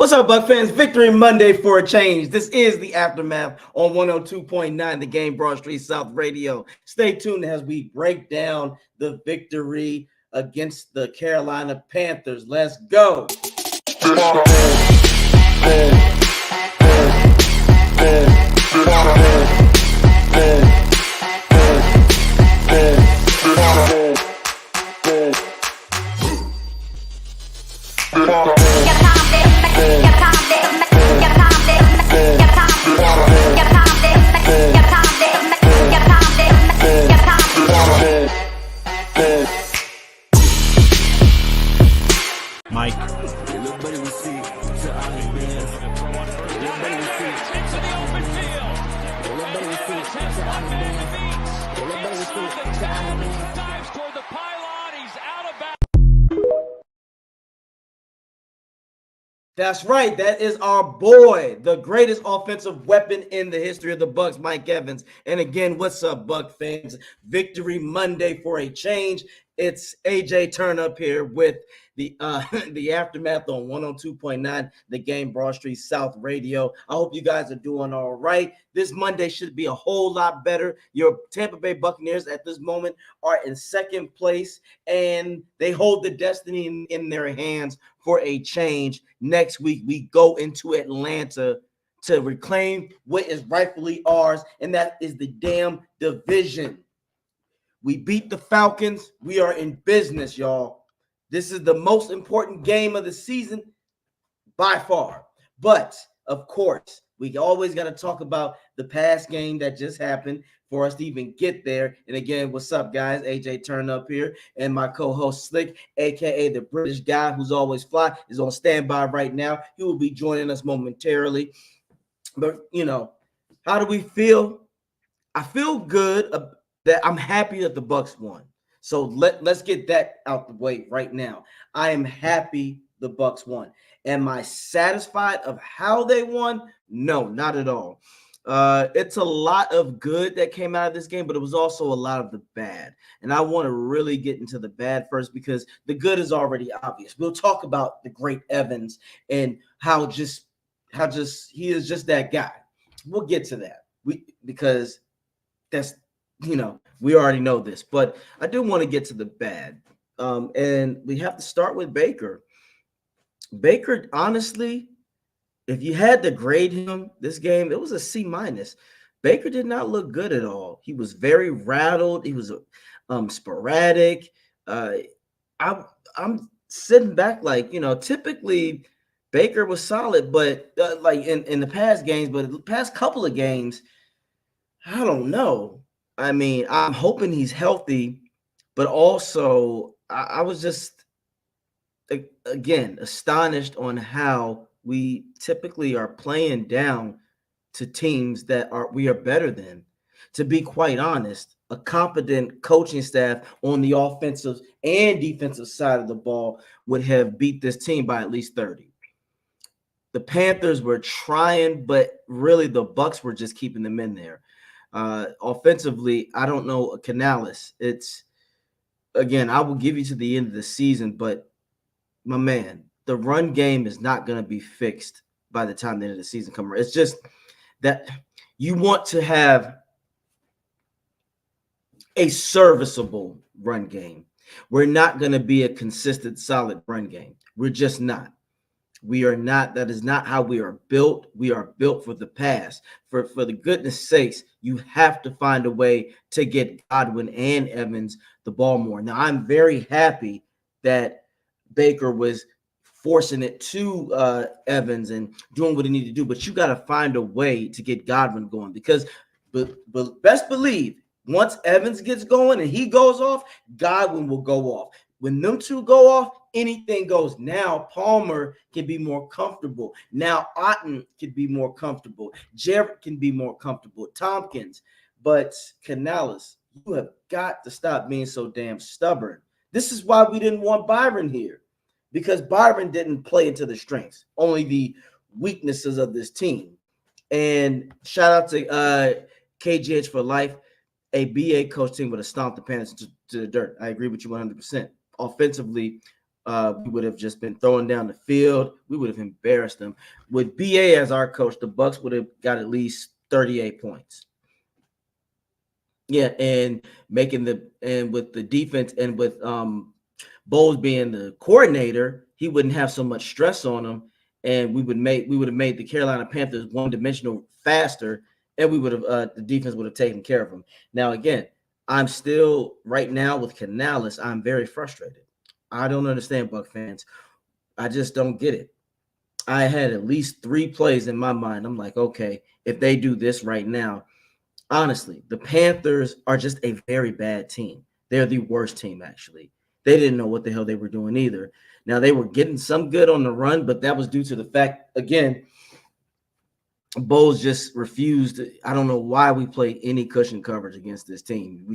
What's up, Buck fans? Victory Monday for a change. This is the Aftermath on 102.9, the Game Broad Street South Radio. Stay tuned as we break down the victory against the Carolina Panthers. Let's go. Mike. That's right. That is our boy, the greatest offensive weapon in the history of the Bucs, Mike Evans. And again, what's up, Buck fans? Victory Monday for a change. It's AJ Turn up here with the the Aftermath on 102.9, the Game Broad Street South Radio. I hope you guys are doing all right. This Monday should be a whole lot better. Your Tampa Bay Buccaneers at this moment are in second place, and they hold the destiny in their hands for a change. Next week, we go into Atlanta to reclaim what is rightfully ours, and that is the damn division. We beat the Falcons. We are in business, y'all. This is the most important game of the season by far. But, of course, we always got to talk about the past game that just happened for us to even get there. And again, what's up, guys? AJ Turn up here. And my co-host Slick, a.k.a. the British guy who's always fly, is on standby right now. He will be joining us momentarily. But, how do we feel? I feel good that I'm happy that the Bucs won. So let's get that out the way right now. I am happy the Bucs won. Am I satisfied of how they won? No, not at all. It's a lot of good that came out of this game, but it was also a lot of the bad. And I want to really get into the bad first because the good is already obvious. We'll talk about the great Evans and how he is just that guy. We'll get to that. Because that's we already know this, but I do want to get to the bad. And we have to start with Baker. Baker, honestly, if you had to grade him this game, it was a C-. Baker did not look good at all. He was very rattled. He was sporadic. I'm sitting back like, typically Baker was solid, but like in the past games, but the past couple of games, I don't know. I mean, I'm hoping he's healthy, but also I was just, again, astonished on how we typically are playing down to teams that we are better than. To be quite honest, a competent coaching staff on the offensive and defensive side of the ball would have beat this team by at least 30. The Panthers were trying, but really the Bucs were just keeping them in there. Offensively, I don't know Canales. It's, again, I will give you to the end of the season, but my man, the run game is not going to be fixed by the time the end of the season comes. It's just that you want to have a serviceable run game. We're not going to be a consistent, solid run game. We're just not. We are not. That is not how we are built. We are built for the pass. For the goodness sakes, you have to find a way to get Godwin and Evans the ball more. Now, I'm very happy that Baker was forcing it to Evans and doing what he needed to do, but you got to find a way to get Godwin going because but best believe once Evans gets going and he goes off, Godwin will go off. When them two go off, anything goes. Now Palmer can be more comfortable. Now Otten can be more comfortable. Jarrett can be more comfortable. Tompkins. But Canales, you have got to stop being so damn stubborn. This is why we didn't want Byron here. Because Byron didn't play into the strengths, only the weaknesses of this team. And shout out to KGH for life. A BA coach team would have stomped the Panthers to the dirt. I agree with you 100%. Offensively, We would have just been throwing down the field. We would have embarrassed them. With BA as our coach, the Bucs would have got at least 38 points. Yeah, and with the defense and with Bowles being the coordinator, he wouldn't have so much stress on him, and we would have made the Carolina Panthers one dimensional faster, and we would have the defense would have taken care of them. Now again, I'm still right now with Canales. I'm very frustrated. I don't understand Buck fans. I just don't get it. I had at least 3 plays in my mind. I'm like, okay, if they do this right now, honestly, the Panthers are just a very bad team. They're the worst team, actually. They didn't know what the hell they were doing either. Now, they were getting some good on the run, but that was due to the fact, again, Bowles just refused. I don't know why we played any cushion coverage against this team.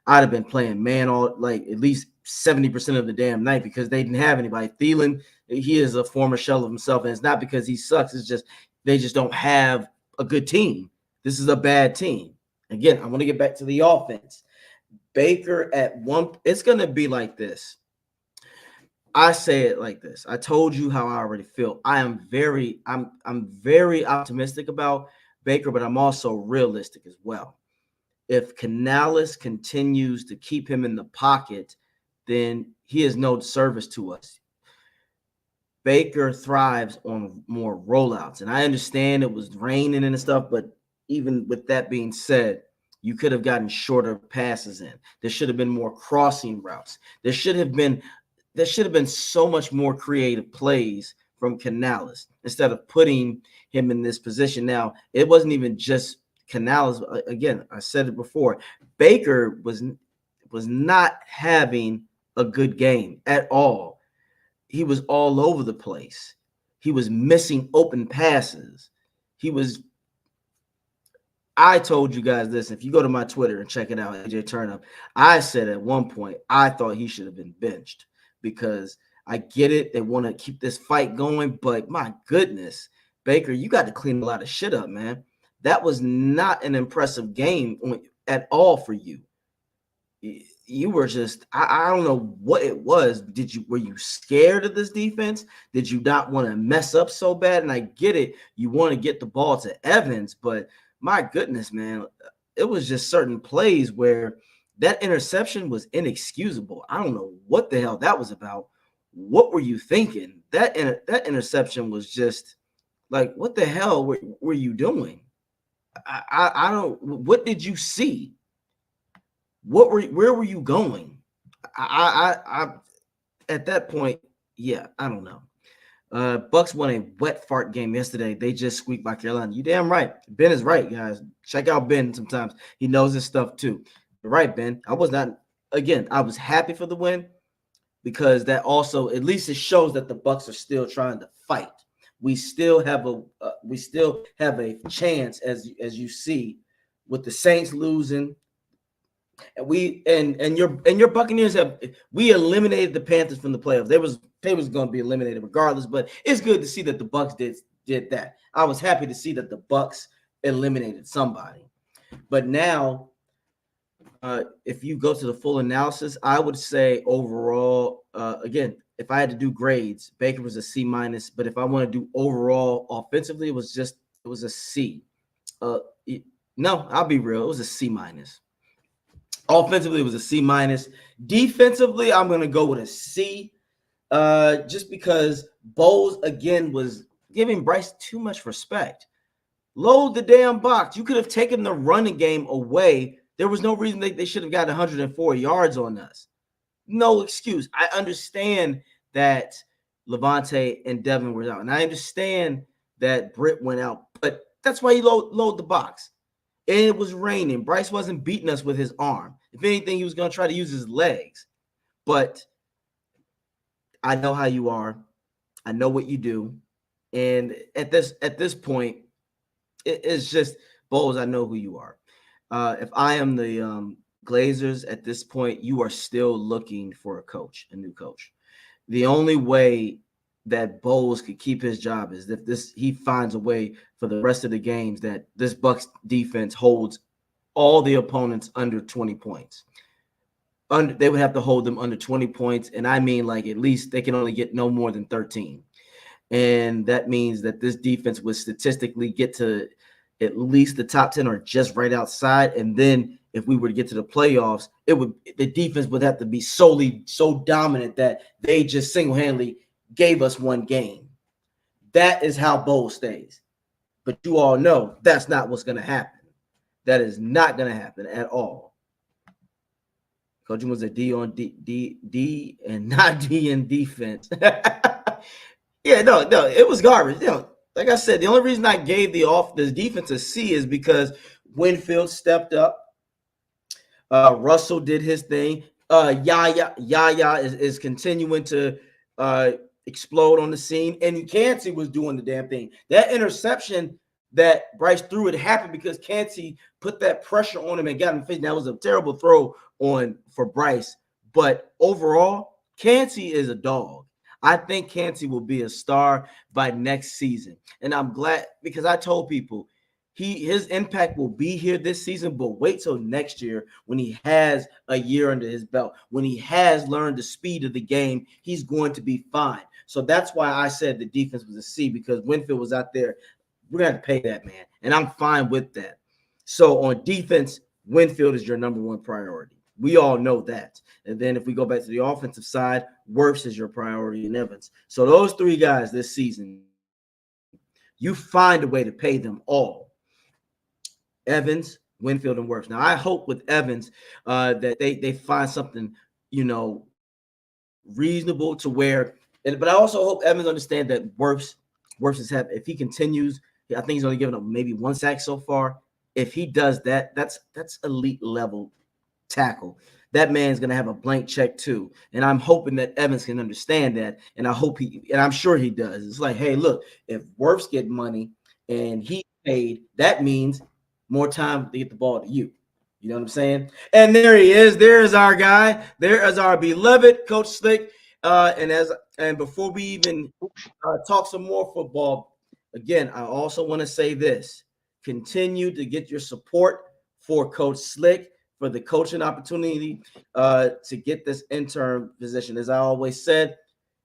I'd have been playing man all like at least 70% of the damn night because they didn't have anybody. Thielen, he is a former shell of himself, and it's not because he sucks. It's just they just don't have a good team. This is a bad team. Again, I want to get back to the offense. Baker it's going to be like this. I say it like this. I told you how I already feel. I'm very optimistic about Baker, but I'm also realistic as well. If Canales continues to keep him in the pocket, then he is no service to us. Baker thrives on more rollouts. And I understand it was raining and stuff, but even with that being said, you could have gotten shorter passes in. There should have been more crossing routes. There should have been so much more creative plays from Canales instead of putting him in this position. Now, it wasn't even just Canales. Again, I said it before. Baker was not having a good game at all. He was all over the place. He was missing open passes. I told you guys this. If you go to my Twitter and check it out, AJ Turnup, I said at one point I thought he should have been benched because I get it. They want to keep this fight going, but my goodness, Baker, you got to clean a lot of shit up, man. That was not an impressive game at all for you. You were just, I don't know what it was. Were you scared of this defense? Did you not want to mess up so bad? And I get it. You want to get the ball to Evans, but my goodness, man, it was just certain plays where that interception was inexcusable. I don't know what the hell that was about. What were you thinking? That interception was just like, what the hell were you doing? I don't. What did you see? Where were you going? I at that point, yeah, I don't know. Bucs won a wet fart game yesterday. They just squeaked by Carolina. You damn right. Ben is right, guys. Check out Ben sometimes. He knows his stuff too. You're right, Ben. I was happy for the win because that also, at least it shows that the Bucs are still trying to fight. We still have a chance, as you see, with the Saints losing. And your Buccaneers we eliminated the Panthers from the playoffs. They was going to be eliminated regardless, but it's good to see that the Bucs did that. I was happy to see that the Bucs eliminated somebody. But now, if you go to the full analysis, I would say overall, again, if I had to do grades, Baker was a C minus. But if I want to do overall offensively, it was a C. No, I'll be real. It was a C minus. Offensively, it was a C minus. Defensively, I'm going to go with a C, just because Bowles, again, was giving Bryce too much respect. Load the damn box. You could have taken the running game away. There was no reason they should have got 104 yards on us. No excuse. I understand that Levante and Devin were out, and I understand that Britt went out, but that's why you load the box. And it was raining. Bryce wasn't beating us with his arm. If anything, he was going to try to use his legs. But I know how you are. I know what you do. And at this point, it's just, Bowles, I know who you are. If I am the Glazers at this point, you are still looking for a new coach. The only way that Bowles could keep his job is if he finds a way for the rest of the games that this Bucs defense holds all the opponents under 20 points. they would have to hold them under 20 points. And I mean, like, at least they can only get no more than 13. And that means that this defense would statistically get to at least the top 10 or just right outside. And then if we were to get to the playoffs, the defense would have to be so dominant that they just single-handedly gave us one game. That is how bold stays. But you all know that's not what's going to happen. That is not going to happen at all. Coaching was a D on D and not D in defense. Yeah, no, it was garbage. Like I said, the only reason I gave the defense a C is because Winfield stepped up. Russell did his thing. Yaya is continuing to explode on the scene, and Kancey was doing the damn thing. That interception that Bryce threw, it happened because Kancey put that pressure on him and got him fit. That was a terrible throw for Bryce, but overall, Kancey is a dog. I think Kancey will be a star by next season, and I'm glad because I told people his impact will be here this season, but wait till next year when he has a year under his belt, when he has learned the speed of the game, he's going to be fine. So that's why I said the defense was a C, because Winfield was out there. We're going to have to pay that man, and I'm fine with that. So on defense, Winfield is your number one priority. We all know that. And then if we go back to the offensive side, Wirfs is your priority in Evans. So those three guys this season, you find a way to pay them all. Evans, Winfield, and Wirfs. Now, I hope with Evans that they find something, reasonable to where. But I also hope Evans understand that Wirfs is happy. If he continues, I think he's only given up maybe one sack so far. If he does that, that's elite level tackle. That man's gonna have a blank check too. And I'm hoping that Evans can understand that. And I'm sure he does. It's like, hey, look, if Wirfs get money and he paid, that means more time to get the ball to you. You know what I'm saying? And there he is. There is our guy. There is our beloved Coach Slick. And before we even talk some more football, again, I also want to say this: continue to get your support for Coach Slick for the coaching opportunity to get this intern position. As I always said,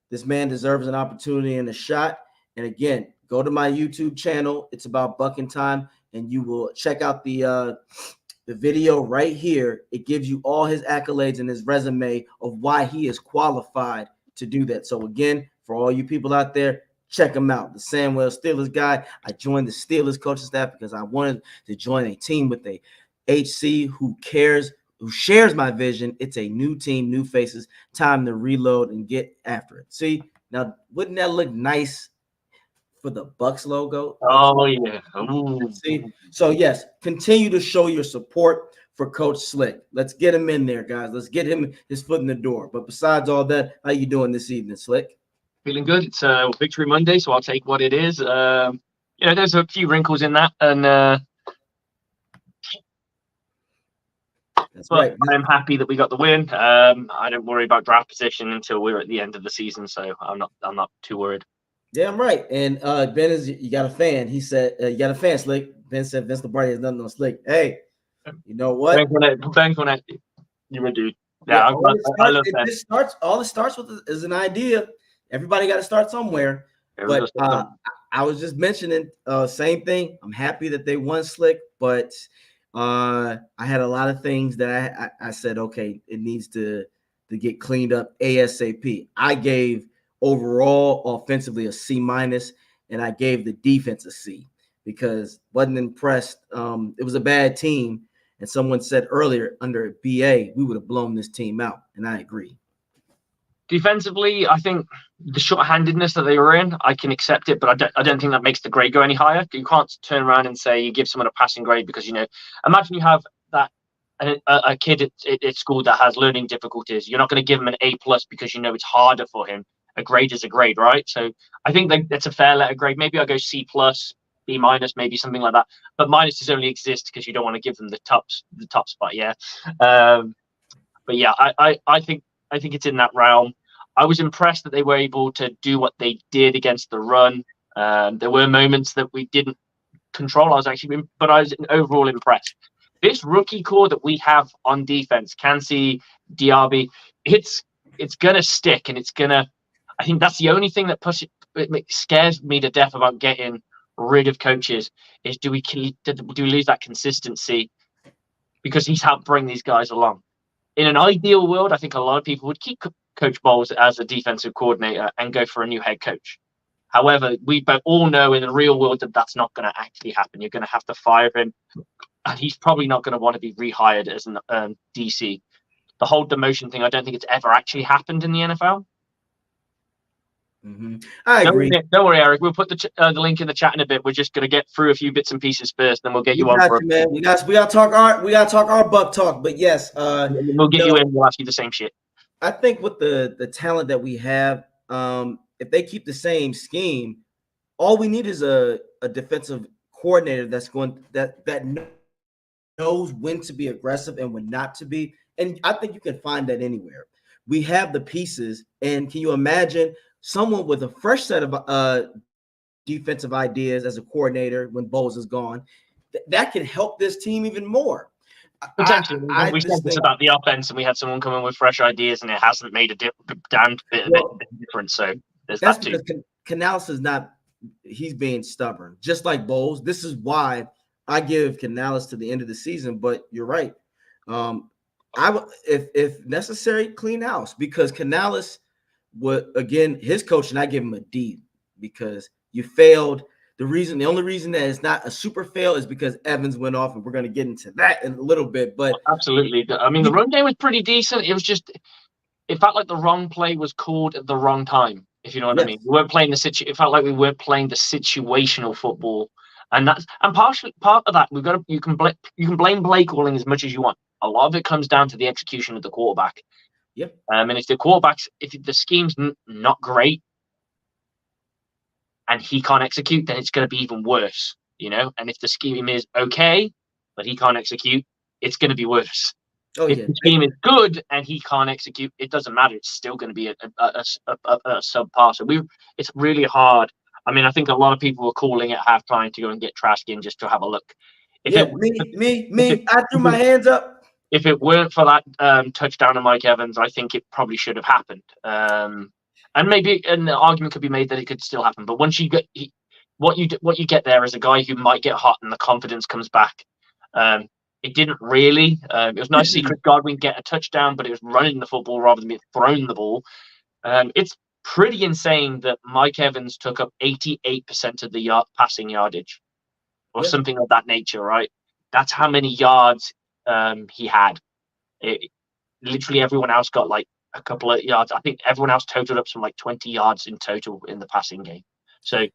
this man deserves an opportunity and a shot. And again, go to my YouTube channel. It's about Bucking Time. And you will check out the video right here. It gives you all his accolades and his resume of why he is qualified to do that. So again, for all you people out there, check him out. The Samwell Steelers guy. I joined the Steelers coaching staff because I wanted to join a team with a HC who shares my vision. It's a new team, new faces. Time to reload and get after it. See, now wouldn't that look nice for the Bucs logo? Oh yeah. See? So yes, continue to show your support for Coach Slick. Let's get him in there, guys. Let's get him his foot in the door. But besides all that, how you doing this evening, Slick? Feeling good. It's Victory Monday, so I'll take what it is. There's a few wrinkles in that, and that's right. I'm happy that we got the win. I don't worry about draft position until we're at the end of the season, so I'm not too worried. Yeah, I'm right. And Ben you got a fan. He said you got a fan, Slick. Ben said Vince Lombardi has nothing on Slick. Hey, you know what? Thanks on that. You're a dude. Yeah, I love that. All it starts with is an idea. Everybody got to start somewhere. But I was just mentioning same thing. I'm happy that they won, Slick, but I had a lot of things that I said, okay, it needs to get cleaned up ASAP. I gave overall offensively a C-, and I gave the defense a C because wasn't impressed. It was a bad team, and someone said earlier under BA we would have blown this team out, and I agree. Defensively, I think the short-handedness that they were in, I can accept it, but I don't think that makes the grade go any higher. You can't turn around and say you give someone a passing grade because, imagine you have that a kid at school that has learning difficulties. You're not going to give him an A+ because it's harder for him. A grade is a grade, right? So I think that's a fair letter grade. Maybe I'll go C+, B-, maybe something like that. But minuses only exist because you don't want to give them the top spot, yeah. But yeah, I think it's in that realm. I was impressed that they were able to do what they did against the run. There were moments that we didn't control. I was overall impressed. this rookie core that we have on defense, Kansi, Diaby, it's gonna stick, and it's gonna. I think that's the only thing that scares me to death about getting rid of coaches is do we lose that consistency because he's helped bring these guys along. In an ideal world, I think a lot of people would keep Coach Bowles as a defensive coordinator and go for a new head coach. However, we all know in the real world that that's not going to actually happen. You're going to have to fire him, and he's probably not going to want to be rehired as an DC. The whole demotion thing, I don't think it's ever actually happened in the NFL. Mm-hmm. I agree. Don't worry, Eric. We'll put the link in the chat in a bit. We're just going to get through a few bits and pieces first, then we'll get you on. Man. We got to talk our Buck talk. But yes, we'll get you in. We'll ask you the same shit. I think with the talent that we have, if they keep the same scheme, all we need is a defensive coordinator that's that knows when to be aggressive and when not to be. And I think you can find that anywhere. We have the pieces, and can you imagine someone with a fresh set of defensive ideas as a coordinator when Bowles is gone? That can help this team even more. Potentially, we said this about the offense, and we had someone come in with fresh ideas, and it hasn't made a damn bit of difference. So there's that too. Canales is not; he's being stubborn, just like Bowles. This is why I give Canales to the end of the season. But you're right. I would, if necessary, clean house, because Canales would, again, his coach, and I give him a D because you failed. The only reason that it's not a super fail is because Evans went off, and we're going to get into that in a little bit. But absolutely, I mean, the run game was pretty decent. It was just, it felt like the wrong play was called at the wrong time. If you know what I mean, we weren't playing it felt like we weren't playing the situational football, and part of that you can blame play calling as much as you want. A lot of it comes down to the execution of the quarterback. Yep. And if the scheme's not great, and he can't execute, then it's going to be even worse, And if the scheme is okay, but he can't execute, it's going to be worse. If the scheme is good and he can't execute, it doesn't matter. It's still going to be a subpar. So it's really hard. I mean, I think a lot of people were calling at halftime to go and get Trashkin just to have a look. I threw my hands up. If it weren't for that touchdown of Mike Evans, I think it probably should have happened. And maybe an argument could be made that it could still happen. But once you get what you get there is a guy who might get hot and the confidence comes back. It didn't really. It was nice to see Chris Godwin get a touchdown, but it was running the football rather than throwing the ball. It's pretty insane that Mike Evans took up 88% of the passing yardage or something of that nature, right? That's how many yards he had. Literally everyone else got like a couple of yards. I think everyone else totaled up some like 20 yards in total in the passing game. So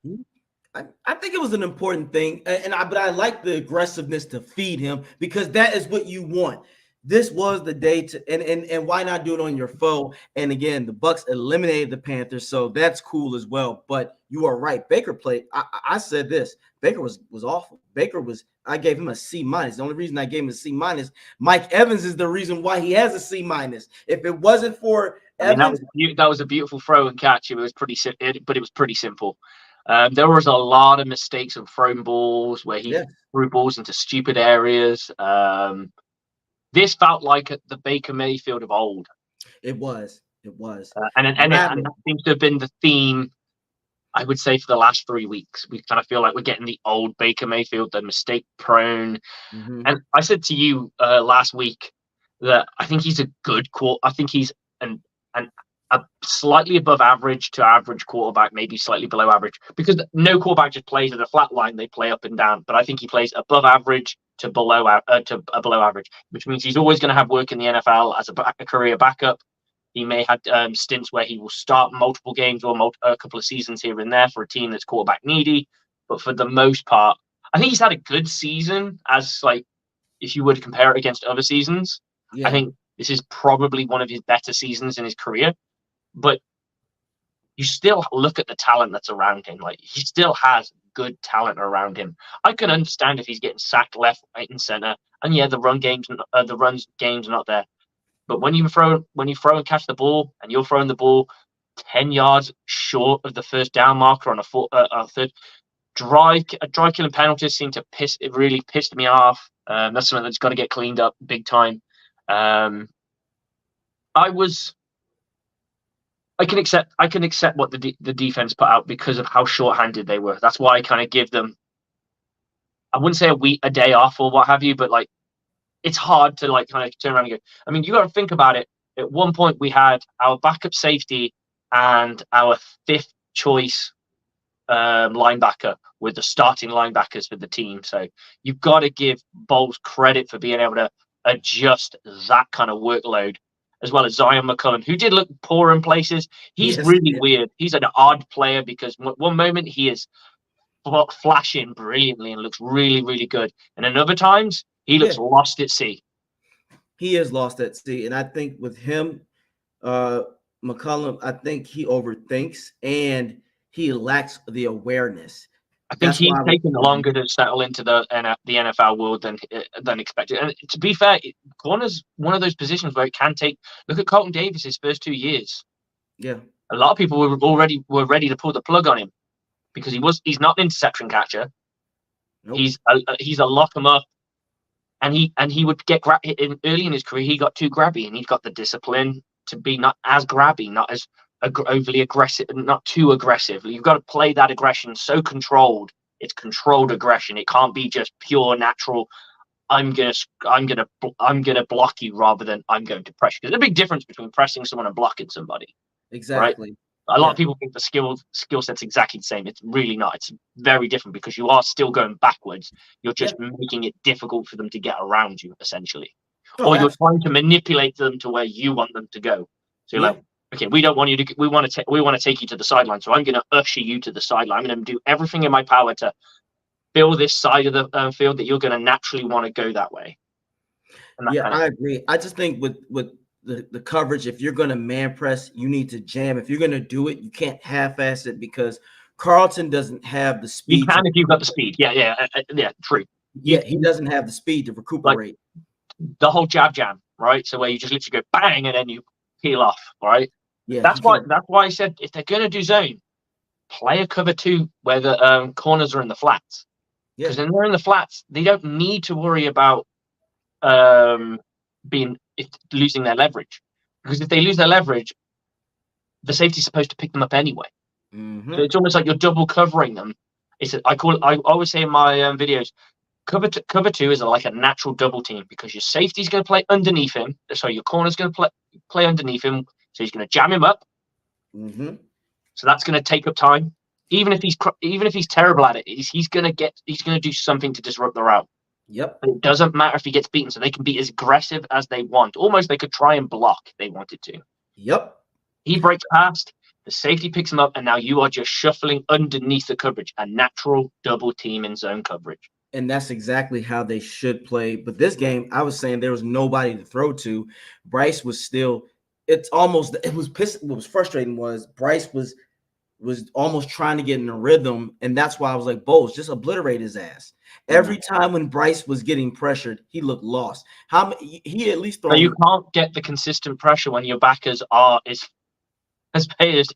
I think it was an important thing, but I like the aggressiveness to feed him, because that is what you want. This was the day to, and why not do it on your foe? And again, the Bucs eliminated the Panthers, so that's cool as well. But you are right. Baker played. I said this. Baker was awful. I gave him a C-. The only reason I gave him a C-. Mike Evans is the reason why he has a C-. If it wasn't for Evans, that was a beautiful throw and catch. It was pretty simple. There was a lot of mistakes of throwing balls where he threw balls into stupid areas. This felt like the Baker Mayfield of old. It was. And that seems to have been the theme, I would say, for the last 3 weeks. We kind of feel like we're getting the old Baker Mayfield, the mistake prone. Mm-hmm. And I said to you last week that I think he's a good I think he's a slightly above average to average quarterback, maybe slightly below average, because no quarterback just plays at a flat line. They play up and down. But I think he plays above average to below average, which means he's always going to have work in the NFL as a career backup. He may have stints where he will start multiple games or a couple of seasons here and there for a team that's quarterback needy. But for the most part, I think he's had a good season as, like, if you were to compare it against other seasons. Yeah. I think this is probably one of his better seasons in his career. But you still look at the talent that's around him. Like, he still has good talent around him. I can understand if he's getting sacked left, right, and center. And yeah, the run game's not there. But when you throw and catch the ball, and you're throwing the ball 10 yards short of the first down marker on a third, dry killing penalties seem to really pissed me off. That's something that's got to get cleaned up big time. I can accept what the defense put out because of how short-handed they were. That's why I kind of give them, I wouldn't say a day off or what have you, but like it's hard to like kind of turn around and go. I mean, you got to think about it. At one point, we had our backup safety and our fifth choice linebacker with the starting linebackers for the team. So you've got to give Bowles credit for being able to adjust that kind of workload, as well as Zion McCullum, who did look poor in places. He's really weird. He's an odd player because one moment he is flashing brilliantly and looks really, really good. And in other times, he looks lost at sea. He is lost at sea. And I think with him, McCullum, I think he overthinks and he lacks the awareness. I think he's taken longer to settle into the NFL world than expected. And to be fair, corner's one of those positions where it can take. Look at Carlton Davis's first 2 years. Yeah, a lot of people were ready to pull the plug on him because he's not an interception catcher. Nope. He's a lock him up, and he would get early in his career. He got too grabby, and he's got the discipline to be not as grabby, not as overly aggressive, not too aggressive. You've got to play that aggression so controlled. It's controlled aggression. It can't be just pure natural. I'm gonna block you rather than I'm going to press you. There's a big difference between pressing someone and blocking somebody. Exactly. Right? A lot of people think the skill set's exactly the same. It's really not. It's very different because you are still going backwards. You're just making it difficult for them to get around you, essentially, or you're trying to manipulate them to where you want them to go. So you're like, okay, we don't want you to. We want to take you to the sideline. So I'm going to usher you to the sideline. I'm going to do everything in my power to fill this side of the field that you're going to naturally want to go that way. I agree. I just think with the coverage, if you're going to man press, you need to jam. If you're going to do it, you can't half-ass it because Carlton doesn't have the speed. You can if you've got the speed. Yeah, true. Yeah, he doesn't have the speed to recuperate. Like the whole jam, right? So where you just literally go bang and then you peel off, right? Yeah, that's why I said if they're going to do zone, play a cover 2 where the corners are in the flats. Because when they're in the flats, they don't need to worry about losing their leverage. Because if they lose their leverage, the safety's supposed to pick them up anyway. Mm-hmm. So it's almost like you're double covering them. I always say in my videos, cover 2 is like a natural double team because your safety's going to play underneath him. So your corner's going to play underneath him. So he's going to jam him up. Mm-hmm. So that's going to take up time. Even if he's terrible at it, he's going to do something to disrupt the route. Yep. But it doesn't matter if he gets beaten, so they can be as aggressive as they want. Almost they could try and block if they wanted to. Yep. He breaks past, the safety picks him up, and now you are just shuffling underneath the coverage, a natural double team in zone coverage. And that's exactly how they should play. But this game, I was saying there was nobody to throw to. Bryce was still. What was frustrating was Bryce was almost trying to get in a rhythm, and that's why I was like, Bowles, just obliterate his ass. Every time when Bryce was getting pressured, he looked lost. He at least thrown. You can't get the consistent pressure when your backers are as players.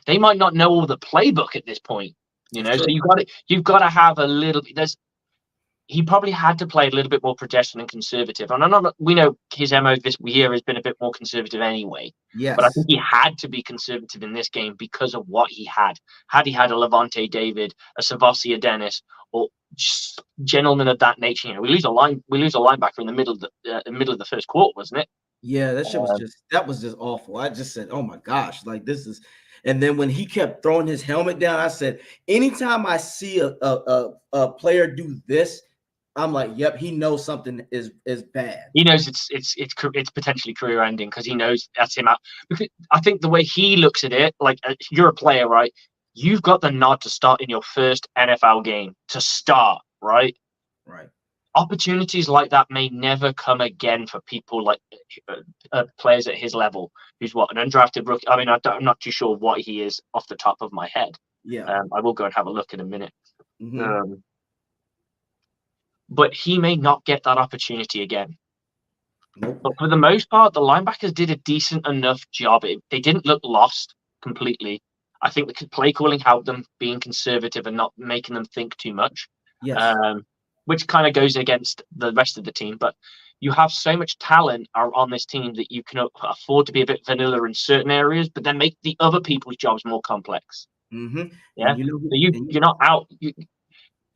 They might not know all the playbook at this point, So you've got to have a little. He probably had to play a little bit more pedestrian and conservative. And we know his MO this year has been a bit more conservative anyway. Yes. But I think he had to be conservative in this game because of what he had. Had he had a Levante David, a Savasia Dennis, or just gentlemen of that nature, we lose a linebacker in the middle of the first quarter, wasn't it? Yeah, that shit was just awful. I just said, oh my gosh, like this is. And then when he kept throwing his helmet down, I said, anytime I see a player do this, I'm like, yep, he knows something is bad. He knows it's potentially career ending because he knows that's him out. Because I think the way he looks at it, like you're a player, right? You've got the nod to start in your first NFL game to start, right? Right. Opportunities like that may never come again for people like players at his level. Who's an undrafted rookie? I mean, I'm not too sure what he is off the top of my head. Yeah. I will go and have a look in a minute. Mm-hmm. But he may not get that opportunity again. Nope. But for the most part, the linebackers did a decent enough job. They didn't look lost completely. I think the play calling helped them, being conservative and not making them think too much. Yes. Which kind of goes against the rest of the team. But you have so much talent on this team that you can afford to be a bit vanilla in certain areas, but then make the other people's jobs more complex. Mm-hmm. Yeah, And you know, so you're not out.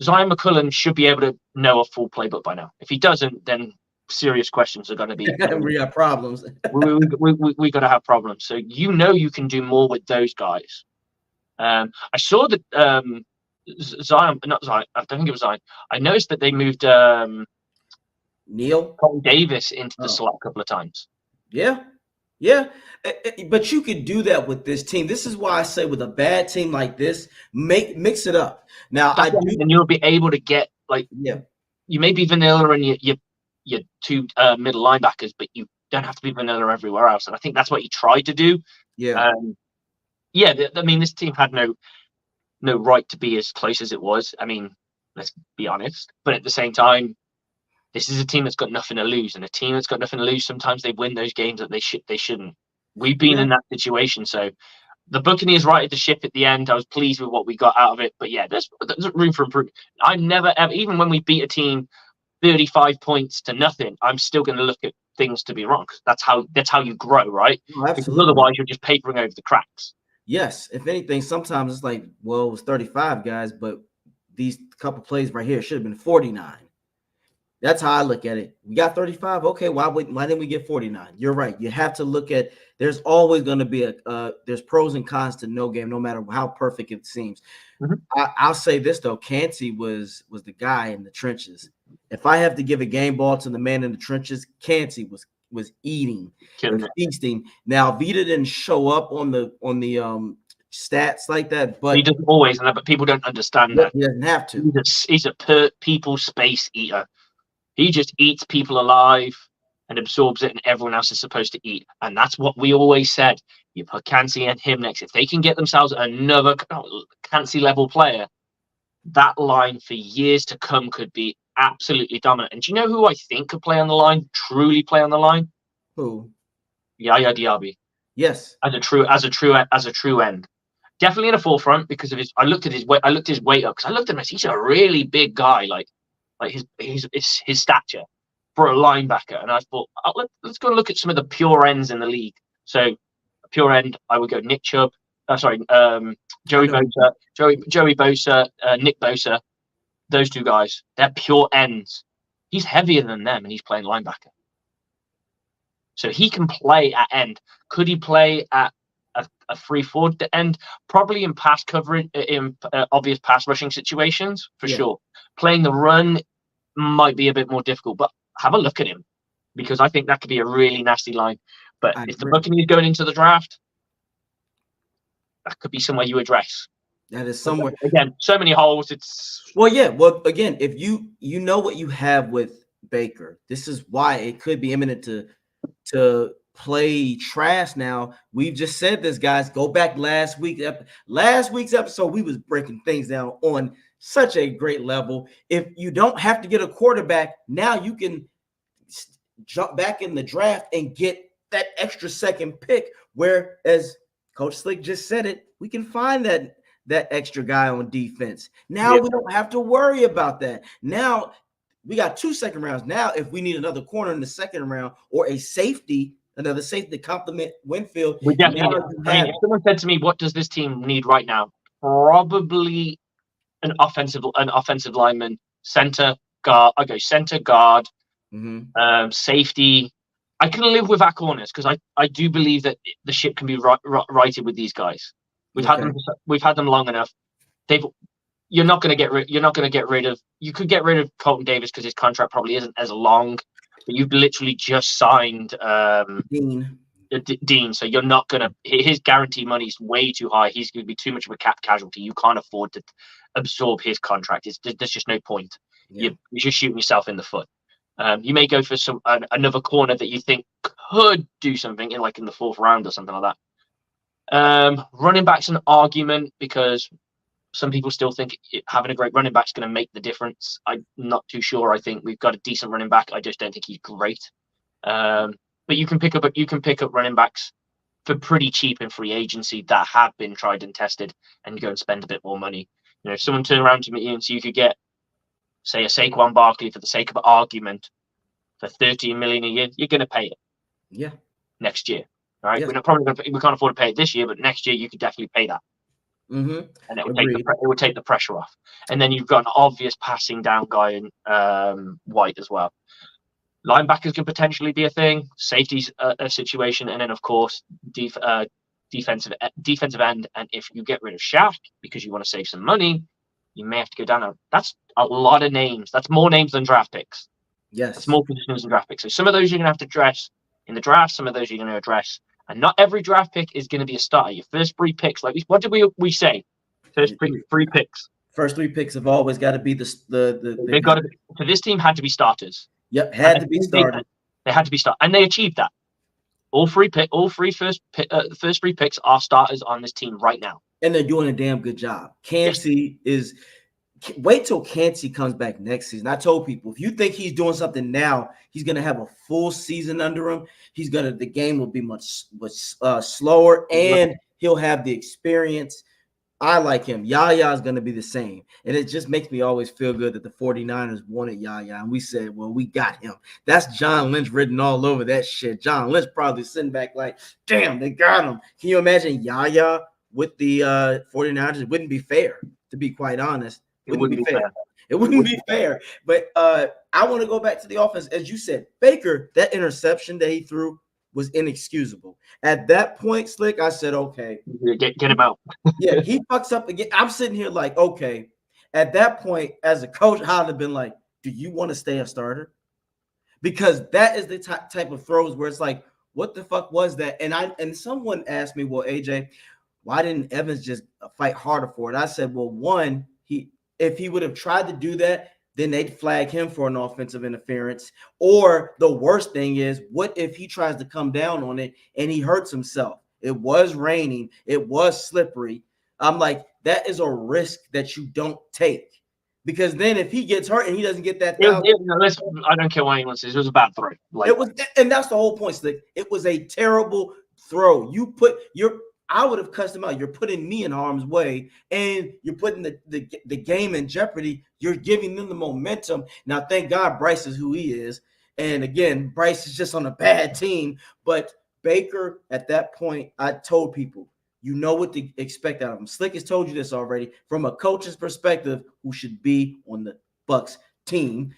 Zion McCullum should be able to know a full playbook by now. If he doesn't, then serious questions are going to be. we got problems. we got to have problems. So you can do more with those guys. I saw that Zion, not Zion. I don't think it was Zion. I noticed that they moved Neil. Colin Davis into the Oh. slot a couple of times. Yeah. Yeah. But you could do that with this team. This is why I say with a bad team like this, mix it up. Now and you'll be able to get yeah. You may be vanilla in your two middle linebackers, but you don't have to be vanilla everywhere else. And I think that's what he tried to do. Yeah. I mean, this team had no right to be as close as it was. I mean, let's be honest. But at the same time, this is a team that's got nothing to lose, and a team that's got nothing to lose, sometimes they win those games that they shouldn't. We've been in that situation, so the Buccaneers righted the ship at the end. I was pleased with what we got out of it, but yeah, there's room for improvement. I never ever, even when we beat a team 35 points to nothing, I'm still going to look at things to be wrong. That's how you grow, right? Oh, absolutely. Because otherwise, you're just papering over the cracks. Yes. If anything, sometimes it's like, well, it was 35 guys, but these couple plays right here should have been 49. That's how I look at it. We got 35. Okay, why didn't we get 49? You're right. You have to look at. There's always going to be there's pros and cons to no game, no matter how perfect it seems. Mm-hmm. I'll say this though, Kancey was the guy in the trenches. If I have to give a game ball to the man in the trenches, Kancey was eating and feasting. Now Vita didn't show up on the stats like that, but he doesn't always, but people don't understand that. He doesn't have to. He's a per people space eater. He just eats people alive and absorbs it, and everyone else is supposed to eat. And that's what we always said. You put Kancey and him next. If they can get themselves another Kancey level player, that line for years to come could be absolutely dominant. And do you know who I think could play on the line, truly play on the line? Who? Yaya Diaby. Yes. As a true end. Definitely in the forefront because of his. I looked at his weight up because I looked at him as he's a really big guy, like his stature for a linebacker. And I thought, let's go look at some of the pure ends in the league. So, a pure end, I would go Nick Chubb. Joey Bosa, Joey Bosa, Nick Bosa. Those two guys, they're pure ends. He's heavier than them, and he's playing linebacker. So he can play at end. Could he play at a free forward end? Probably in pass coverage, in obvious pass rushing situations, for sure. Playing the run might be a bit more difficult, but have a look at him because I think that could be a really nasty line. But if the Buccaneers going into the draft, that could be somewhere you address. That is somewhere. Again, so many holes. Well, again, if you know what you have with Baker, this is why it could be imminent to play trash. Now we've just said this, guys. Go back last week's episode. We was breaking things down on such a great level. If you don't have to get a quarterback, now you can jump back in the draft and get that extra second pick. Where, as Coach Slick just said it, we can find that extra guy on defense. Now we don't have to worry about that. Now we got 2 second rounds. Now, if we need another corner in the second round or another safety to complement Winfield, we definitely. If someone said to me, "What does this team need right now?" Probably an offensive lineman, center guard. I go center guard, safety. I can live with our corners because I do believe that the ship can be righted with these guys. We've had them long enough. You're not going to get rid of. You could get rid of Colton Davis because his contract probably isn't as long. But you've literally just signed Dean, so you're not going to. His guarantee money is way too high. He's going to be too much of a cap casualty. You can't afford to absorb his contract. There's just no point. You're just shooting yourself in the foot. You may go for another corner that you think could do something in the 4th round or something like that. Running back's an argument because some people still think having a great running back is going to make the difference. I'm not too sure. I think we've got a decent running back. I just don't think he's great. But you can pick up running backs for pretty cheap in free agency that have been tried and tested, and go and spend a bit more money. You know, if someone turned around to me and so you could get, say, a Saquon Barkley for the sake of argument for $13 million a year, you're going to pay it. Yeah. Next year, all right. Yeah. We're not probably we can't afford to pay it this year, but next year you could definitely pay that. Mm-hmm. And it would take the pressure off. And then you've got an obvious passing down guy in White as well. Linebackers can potentially be a thing. Safety's a situation, and then of course defensive end. And if you get rid of Shaq because you want to save some money, you may have to go down. That's a lot of names. That's more names than draft picks. Yes, that's more positions than draft picks. So some of those you're gonna have to address in the draft. Some of those you're gonna address. And not every draft pick is going to be a starter. Your first 3 picks, like what did we say? First 3 picks. First 3 picks have always got to be They've got to. So this team had to be starters. Yep, had to be starters. They had to be starters, and they achieved that. All three first 3 picks are starters on this team right now, and they're doing a damn good job. Cansey is. Wait till Cansey comes back next season. I told people, if you think he's doing something now, he's going to have a full season under him. The game will be much slower, and he'll have the experience. I like him. Yaya is going to be the same. And it just makes me always feel good that the 49ers wanted Yaya. And we said, well, we got him. That's John Lynch written all over that shit. John Lynch probably sitting back like, damn, they got him. Can you imagine Yaya with the 49ers? It wouldn't be fair, to be quite honest. It wouldn't be fair. It wouldn't be fair. But I want to go back to the offense. As you said, Baker, that interception that he threw was inexcusable. At that point, Slick, I said, okay. Get him out. Yeah, he fucks up again. I'm sitting here like, okay. At that point, as a coach, I'd have been like, do you want to stay a starter? Because that is the type of throws where it's like, what the fuck was that? And someone asked me, well, AJ, why didn't Evans just fight harder for it? I said, well, one, if he would have tried to do that, then they'd flag him for an offensive interference. Or the worst thing is, what if he tries to come down on it and he hurts himself? It was raining. It was slippery. I'm like, that is a risk that you don't take. Because then if he gets hurt and he doesn't get that, I don't care what anyone says. It was a bad throw. And that's the whole point, Slick. It was a terrible throw. I would have cussed him out. You're putting me in harm's way, and you're putting the game in jeopardy. You're giving them the momentum. Now, thank God Bryce is who he is. And again, Bryce is just on a bad team. But Baker, at that point, I told people, you know what to expect out of him. Slick has told you this already. From a coach's perspective, who should be on the Bucs team,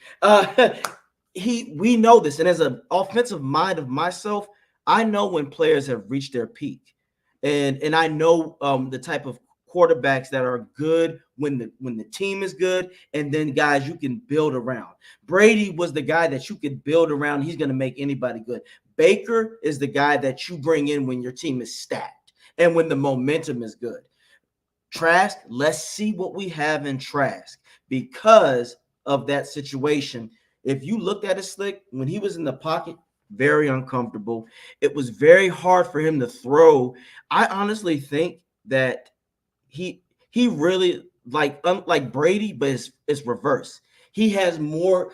we know this. And as an offensive mind of myself, I know when players have reached their peak. And I know the type of quarterbacks that are good when the team is good, and then guys you can build around. Brady was the guy that you could build around. He's going to make anybody good. Baker is the guy that you bring in when your team is stacked and when the momentum is good. Trask, let's see what we have in Trask because of that situation. If you looked at it, Slick, when he was in the pocket, very uncomfortable. It was very hard for him to throw. I honestly think that he really unlike Brady, but it's reverse. He has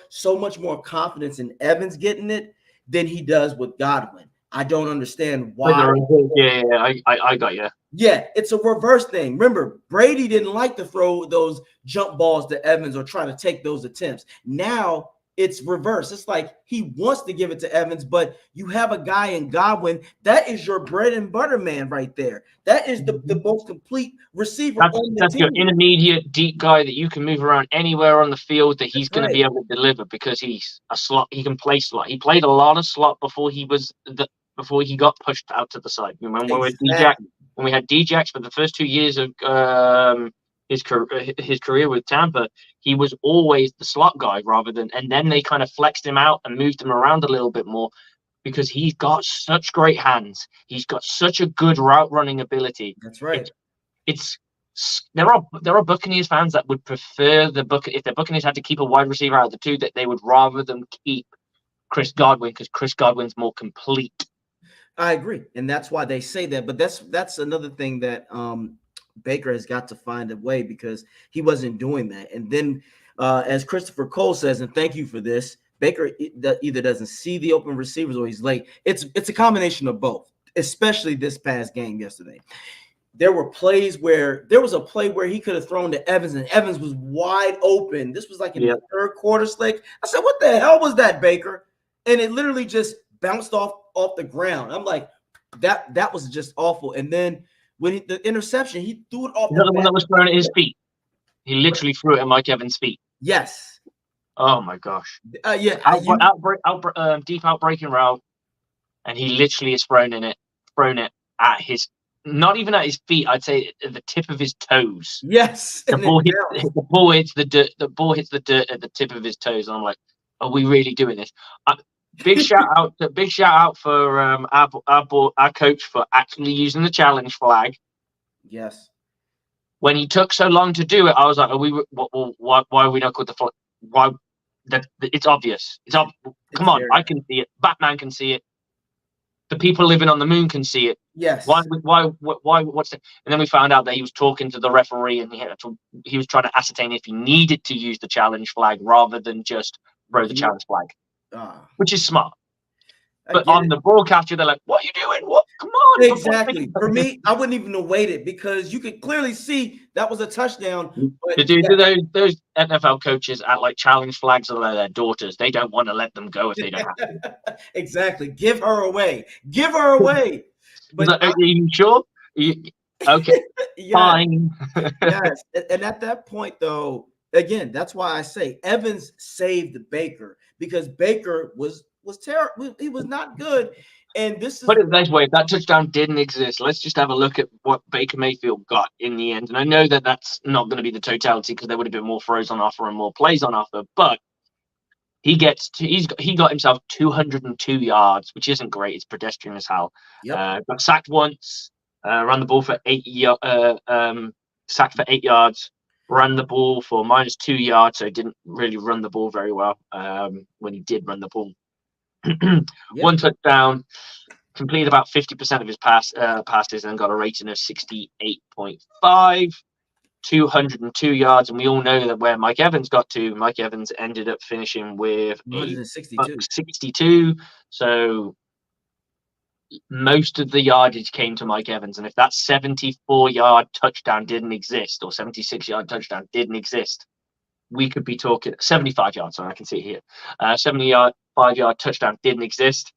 so much more confidence in Evans getting it than he does with Godwin. I don't understand why. Yeah, I got you. Yeah, it's a reverse thing. Remember, Brady didn't like to throw those jump balls to Evans or try to take those attempts. Now it's reverse. It's like he wants to give it to Evans, but you have a guy in Godwin. That is your bread and butter man right there. That is the most complete receiver on the that's team. Your intermediate, deep guy that you can move around anywhere on the field that he's going to be able to deliver because he's a slot. He can play slot. He played a lot of slot before he got pushed out to the side. When we had Djax for the first 2 years of his career with Tampa, he was always the slot guy and then they kind of flexed him out and moved him around a little bit more because he's got such great hands. He's got such a good route running ability. That's right. There are Buccaneers fans that would prefer if the Buccaneers had to keep a wide receiver out of the two, that they would rather them keep Chris Godwin because Chris Godwin's more complete. I agree, and that's why they say that. But that's another thing that Baker has got to find a way because he wasn't doing that. And then, as Christopher Cole says, and thank you for this, Baker either doesn't see the open receivers or he's late. It's a combination of both. especially this past game yesterday. There were plays where there was a play where he could have thrown to Evans, and Evans was wide open. This was like in the third quarter, Slick. I said, "What the hell was that, Baker?" And it literally just bounced off the ground. I'm like, that was just awful. And then when the interception, he threw it off the one that was thrown at his feet. He literally threw it at Mike Evans' feet. Yes. Oh my gosh. Yeah. Deep outbreaking route, and he literally has thrown it at his, not even at his feet. I'd say at the tip of his toes. Yes. The ball hits the dirt. The ball hits the dirt at the tip of his toes. And I'm like, are we really doing this? Big shout out for our coach for actually using the challenge flag. Yes. When he took so long to do it, I was like, why are we not called the flag? Why? It's obvious. Come on, I can see it. Batman can see it. The people living on the moon can see it. Yes. Why? What's it? And then we found out that he was talking to the referee, and he was trying to ascertain if he needed to use the challenge flag rather than just throw the challenge flag, which is smart. But on the broadcaster, they're like, "What are you doing? What? Come on!" Exactly. For me, I wouldn't even have waited because you could clearly see that was a touchdown. But those NFL coaches act like challenge flags are their daughters. They don't want to let them go if they don't have to. Exactly. Give her away. Give her away. But are you sure? Okay. Yes. Fine. Yes. And at that point, though, again, that's why I say Evans saved Baker because Baker was terrible. He was not good. And this is put it this way: if that touchdown didn't exist, let's just have a look at what Baker Mayfield got in the end. And I know that that's not going to be the totality because there would have been more throws on offer and more plays on offer. But he got himself 202 yards, which isn't great. It's pedestrian as hell. Yep. Got sacked once. Ran the ball for 8 yards. Sacked for 8 yards. Ran the ball for -2 yards, so he didn't really run the ball very well. When he did run the ball. One touchdown, completed about 50% of his passes, and got a rating of 68.5, 202 yards. And we all know that where Mike Evans got to, Mike Evans ended up finishing with 162. So most of the yardage came to Mike Evans. And if that 74-yard touchdown didn't exist, or 76-yard touchdown didn't exist, we could be talking 75 yards. Sorry, I can see it here. 75-yard touchdown didn't exist.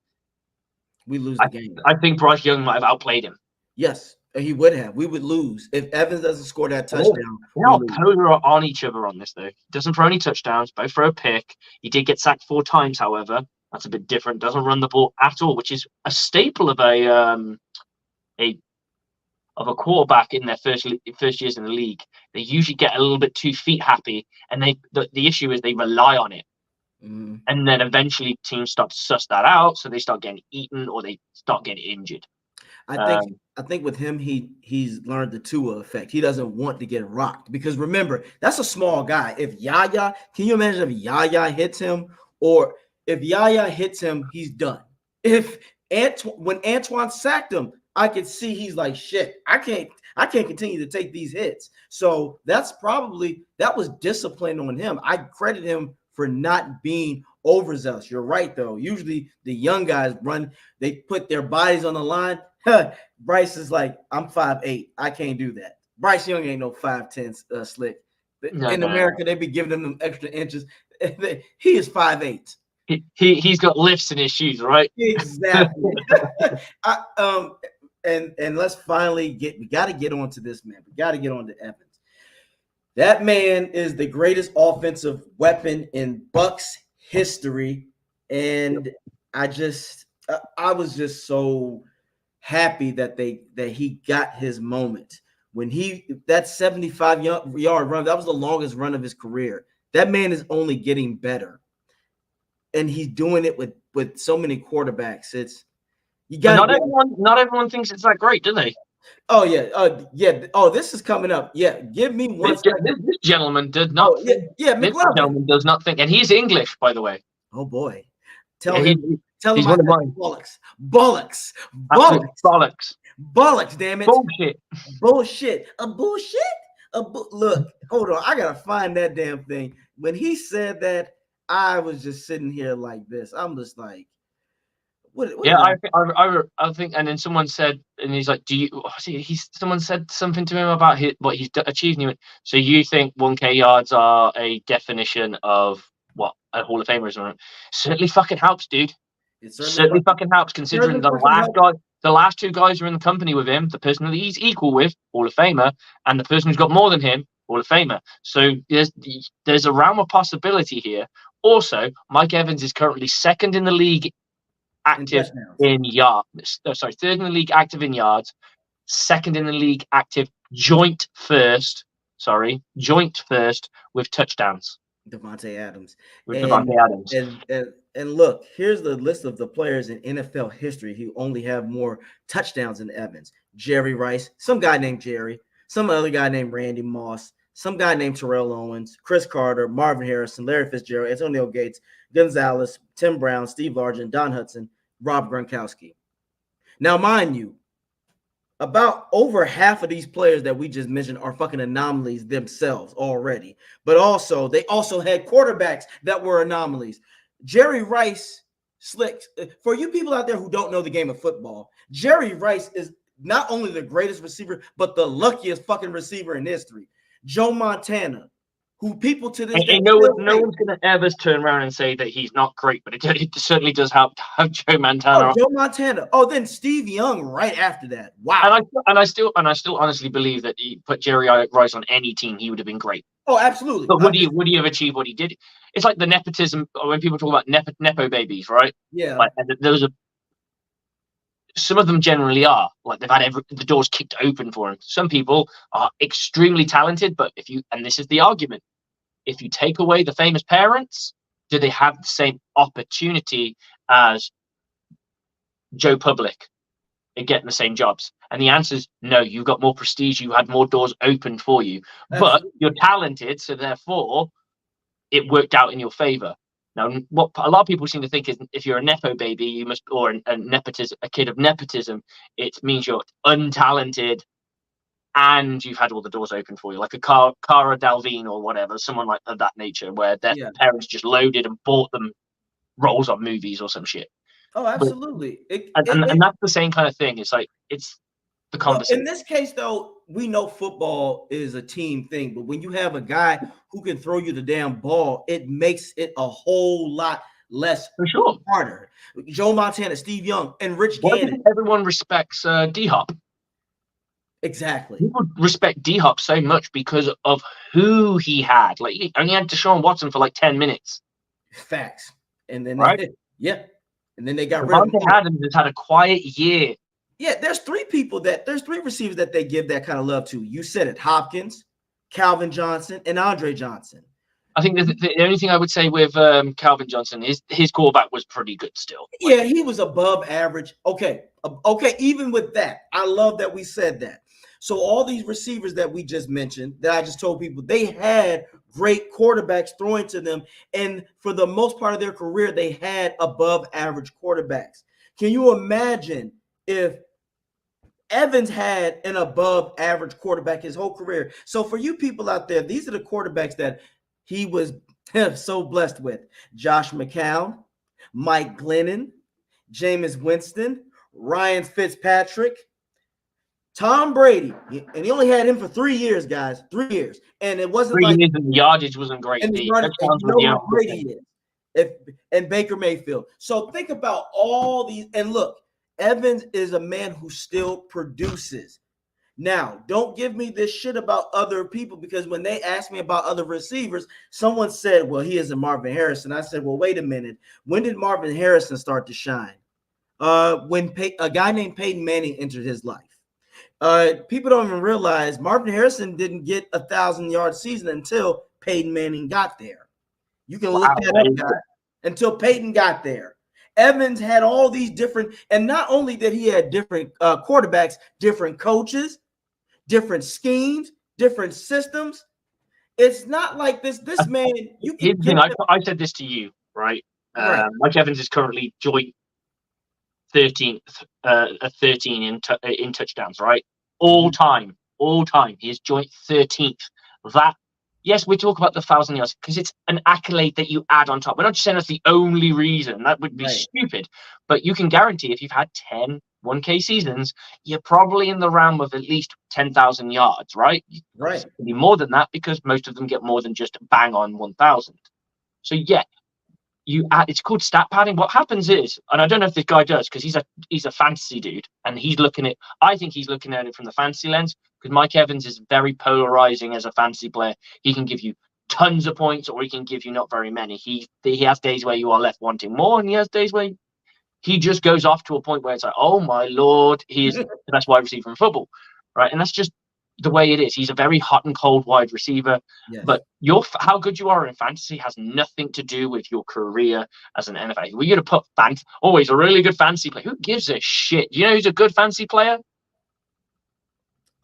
We lose the game. I think Bryce Young might have outplayed him. Yes, he would have. We would lose if Evans doesn't score that touchdown. Polar are on each other on this, though. He doesn't throw any touchdowns. Both throw a pick. He did get sacked 4 times, however. That's a bit different. Doesn't run the ball at all, which is a staple of a quarterback in their first years in the league. They usually get a little bit too feet happy, and the issue is they rely on it. Mm. And then eventually teams start to suss that out, so they start getting eaten or they start getting injured. I think with him, he's learned the Tua effect. He doesn't want to get rocked because remember, that's a small guy. If Yaya, can you imagine if Yaya hits him, or if Yaya hits him, he's done. When Antoine sacked him, I could see he's like, shit, I can't continue to take these hits. So that was discipline on him. I credit him for not being overzealous. You're right, though. Usually the young guys they put their bodies on the line. Bryce is like, I'm 5'8". I can't do that. Bryce Young ain't no 5'10", Slick. In America, they be giving him extra inches. He is 5'8". He's got lifts in his shoes, right? Exactly. And let's finally we got to get on to this, man. We got to get on to Evans. That man is the greatest offensive weapon in Bucs history. And I was just so happy that he got his moment. When that 75-yard run, that was the longest run of his career. That man is only getting better. And he's doing it with so many quarterbacks. Not everyone thinks it's that great, do they? Oh yeah, yeah. Oh, this is coming up. Yeah, give me one. This gentleman did not. Oh, yeah, this gentleman does not think, and he's English, by the way. Oh boy, tell him bollocks. Damn it, bullshit. Look, hold on, I gotta find that damn thing. When he said that, I was just sitting here like this. I'm just like, What Yeah, did I? I think, and then someone said, and he's like, "Do you?" Someone said something to him about what he's achieved. And he went, "So you think 1K yards are a definition of what a Hall of Famer is?" Certainly fucking helps, dude. It Certainly fucking helps, considering certainly fucking helped. the last two guys who are in the company with him, the person that he's equal with, Hall of Famer, and the person who's got more than him, Hall of Famer. So there's a realm of possibility here. Also, Mike Evans is currently second in the league In active touchdowns. in yards. Sorry, third in the league active in yards, second in the league active joint first with touchdowns Devontae Adams. with And Devontae Adams. and look, here's the list of the players in NFL history who only have more touchdowns than Evans. Jerry Rice, some guy named Jerry, some other guy named Randy Moss, some guy named Terrell Owens, Chris Carter, Marvin Harrison, Larry Fitzgerald, Antonio Gates, Gonzalez, Tim Brown, Steve Largent, Don Hudson, Rob Gronkowski. Now, mind you, about over half of these players that we just mentioned are fucking anomalies themselves already. But also, they also had quarterbacks that were anomalies. Jerry Rice, slick. For you people out there who don't know the game of football, Jerry Rice is not only the greatest receiver, but the luckiest fucking receiver in history. Joe Montana, who people to this day And no still say, one's going to ever turn around and say that he's not great, but it certainly does help to have Joe oh, Montana. Joe Montana. Oh, then Steve Young right after that. Wow. And I still honestly believe that he put Jerry Rice on any team, he would have been great. Oh, absolutely. But would he have achieved what he did? It's like the nepotism when people talk about nepo babies, right? Yeah. Like those are some of them generally are like they've had the doors kicked open for them. Some people are extremely talented, but and this is the argument, if you take away the famous parents, do they have the same opportunity as Joe Public in getting the same jobs? And the answer is no. You've got more prestige. You had more doors opened for you, but you're talented, so therefore it worked out in your favor. Now, what a lot of people seem to think is if you're a nepo baby, you must, or a kid of nepotism, it means you're untalented and you've had all the doors open for you, like a Cara Delevingne or whatever, someone like of that nature, where their parents just loaded and bought them roles on movies or some shit. Oh, absolutely. And that's the same kind of thing. It's like it's the conversation. In this case, though, we know football is a team thing, but when you have a guy who can throw you the damn ball, it makes it a whole lot less for sure harder. Joe Montana, Steve Young, and Rich Why Gannon. Everyone respects D-Hop. Exactly. People respect D-Hop so much because of who he had. Like he only had Deshaun Watson for like 10 minutes. Facts. And then right? And then they got rid of Adams has had a quiet year. Yeah, there's three receivers that they give that kind of love to. You said it: Hopkins, Calvin Johnson, and Andre Johnson. I think the only thing I would say with Calvin Johnson is his quarterback was pretty good still. Yeah, he was above average. Okay, even with that, I love that we said that. So all these receivers that we just mentioned, that I just told people, they had great quarterbacks throwing to them, and for the most part of their career, they had above average quarterbacks. Can you imagine if Evans had an above average quarterback his whole career? So for you people out there, these are the quarterbacks that he was so blessed with: Josh McCown, Mike Glennon, Jameis Winston, Ryan Fitzpatrick, Tom Brady. And he only had him for 3 years, guys. 3 years. And it wasn't 3 like years and the yardage wasn't great. and you know how Brady is. And Baker Mayfield. So think about all these. And look, Evans is a man who still produces. Now, don't give me this shit about other people, because when they asked me about other receivers, someone said, well, he isn't Marvin Harrison. I said, well, wait a minute. When did Marvin Harrison start to shine? When a guy named Peyton Manning entered his life. People don't even realize Marvin Harrison didn't get 1,000-yard season until Peyton Manning got there. You can look that up, guys. Until Peyton got there. Evans had all these different, and not only did he had different quarterbacks, different coaches, different schemes, different systems. It's not like this man. You can. I said this to you, right? Mike Evans is currently joint 13th, 13 in touchdowns, right? All time, he is joint 13th. That yes, we talk about the 1,000 yards because it's an accolade that you add on top. We're not just saying that's the only reason. That would be stupid. But you can guarantee if you've had 10 1K seasons, you're probably in the realm of at least 10,000 yards, right? Right. It could be more than that because most of them get more than just bang on 1,000. So yeah, you add. It's called stat padding. What happens is, and I don't know if this guy does because he's a fantasy dude, and he's looking at. I think he's looking at it from the fantasy lens because Mike Evans is very polarizing as a fantasy player. He can give you tons of points, or he can give you not very many. He has days where you are left wanting more, and he has days where he just goes off to a point where it's like, oh my lord, he is the best wide receiver in football, right? And that's just the way it is. He's a very hot and cold wide receiver. Yes. But how good you are in fantasy has nothing to do with your career as an NFL. We're going to put he's a really good fantasy player. Who gives a shit? Do you know who's a good fantasy player?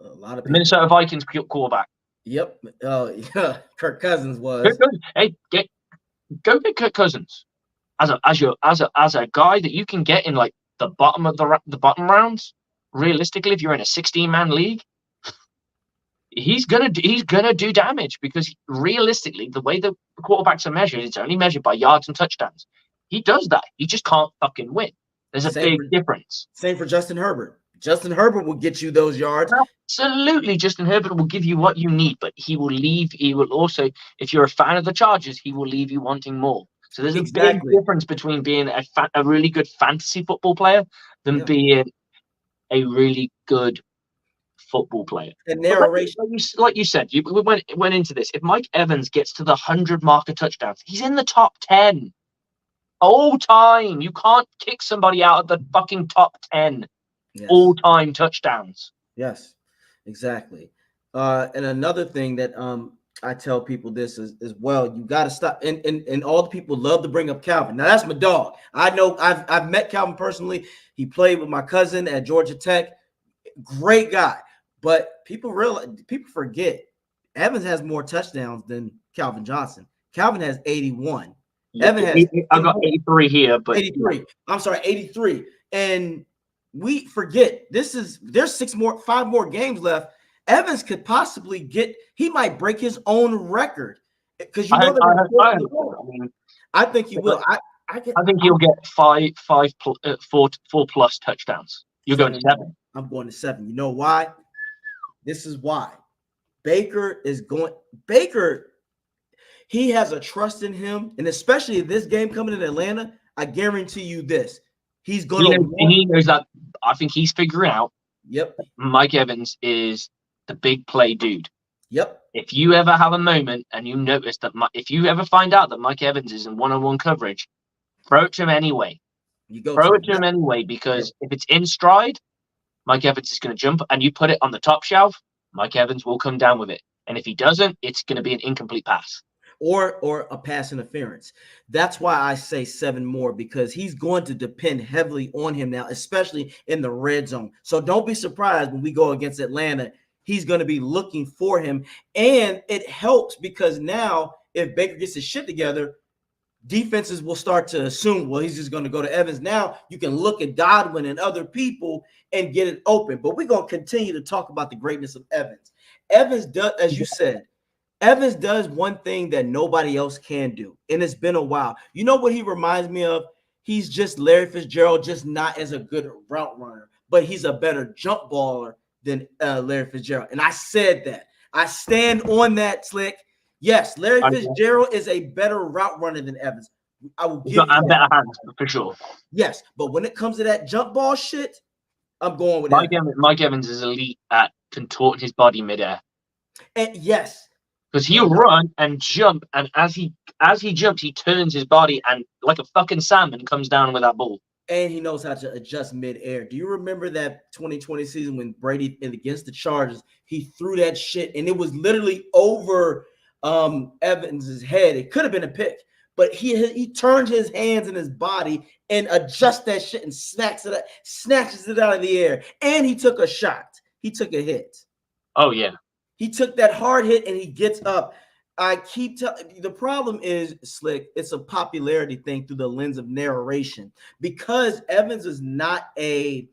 A lot of The people. Minnesota Vikings quarterback. Yep. Yeah. Kirk Cousins was. Hey, go get Kirk Cousins as a guy that you can get in like the bottom of the bottom rounds. Realistically, if you're in a 16-man league, he's gonna do damage because realistically, the way the quarterbacks are measured, it's only measured by yards and touchdowns. He does that. He just can't fucking win. There's a big difference. Same for Justin Herbert. Justin Herbert will get you those yards. Absolutely, Justin Herbert will give you what you need, but he will also, if you're a fan of the Chargers, he will leave you wanting more. So there's a big difference between being a really good fantasy football player than being a really good football player. And narration, like you said, we went into this. If Mike Evans gets to the 100 mark of touchdowns, he's in the top 10 all time. You can't kick somebody out of the fucking top 10 all-time touchdowns. Yes, exactly. And another thing that I tell people this is as well, you got to stop. And all the people love to bring up Calvin. Now that's my dog. I know I've met Calvin personally. He played with my cousin at Georgia Tech. Great guy. But people forget Evans has more touchdowns than Calvin Johnson. Calvin has 81. Evan has. I've got 83 here, but 83. I'm sorry, 83. And we forget there's 5 more games left. Evans could possibly he might break his own record because I think he will. I think he'll get 4 plus touchdowns. You're going to 7. I'm going to 7. You know why? This is why. Baker, he has a trust in him, and especially this game coming in Atlanta, I guarantee you this. He's going to. He knows that. I think he's figuring out. Yep. Mike Evans is the big play dude. Yep. If you ever have a moment and you notice that, if you ever find out that Mike Evans is in one-on-one coverage, throw it to him anyway. Throw it to him anyway, because if it's in stride, Mike Evans is going to jump, and you put it on the top shelf, Mike Evans will come down with it. And if he doesn't, it's going to be an incomplete pass. Or a pass interference. That's why I say 7 more, because he's going to depend heavily on him now, especially in the red zone. So don't be surprised when we go against Atlanta. He's going to be looking for him. And it helps because now if Baker gets his shit together, defenses will start to assume, well, he's just going to go to Evans. Now you can look at Godwin and other people and get it open. But we're going to continue to talk about the greatness of Evans. Evans does, as you said, Evans does one thing that nobody else can do, and it's been a while. You know what he reminds me of? He's just Larry Fitzgerald, just not as a good route runner, but he's a better jump baller than Larry Fitzgerald. And I said that. I stand on that, Slick. Yes, Larry Fitzgerald is a better route runner than Evans. I will give you better hands for sure. Yes, but when it comes to that jump ball shit, I'm going with Mike Evans is elite at contorting his body midair. And yes. Because he'll run and jump, and as he jumps, he turns his body and like a fucking salmon comes down with that ball. And he knows how to adjust midair. Do you remember that 2020 season when Brady against the Chargers, he threw that shit and it was literally over Evans's head? It could have been a pick, but he turned his hands and his body and adjusts that shit and snatches it out of the air. And he took a shot. He took a hit. Oh yeah. He took that hard hit and he gets up. I keep telling the problem is, Slick, it's a popularity thing through the lens of narration. Because Evans is not a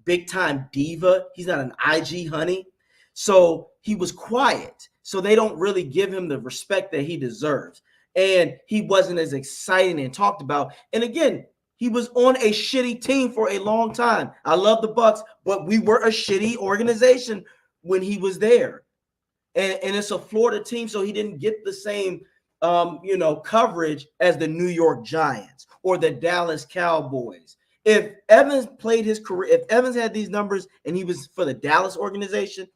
big time diva, he's not an IG honey. So he was quiet. So they don't really give him the respect that he deserves. And he wasn't as exciting and talked about. And again, he was on a shitty team for a long time. I love the Bucs, but we were a shitty organization when he was there. And it's a Florida team, so he didn't get the same coverage as the New York Giants or the Dallas Cowboys. If Evans played his career, if Evans had these numbers and he was for the Dallas organization,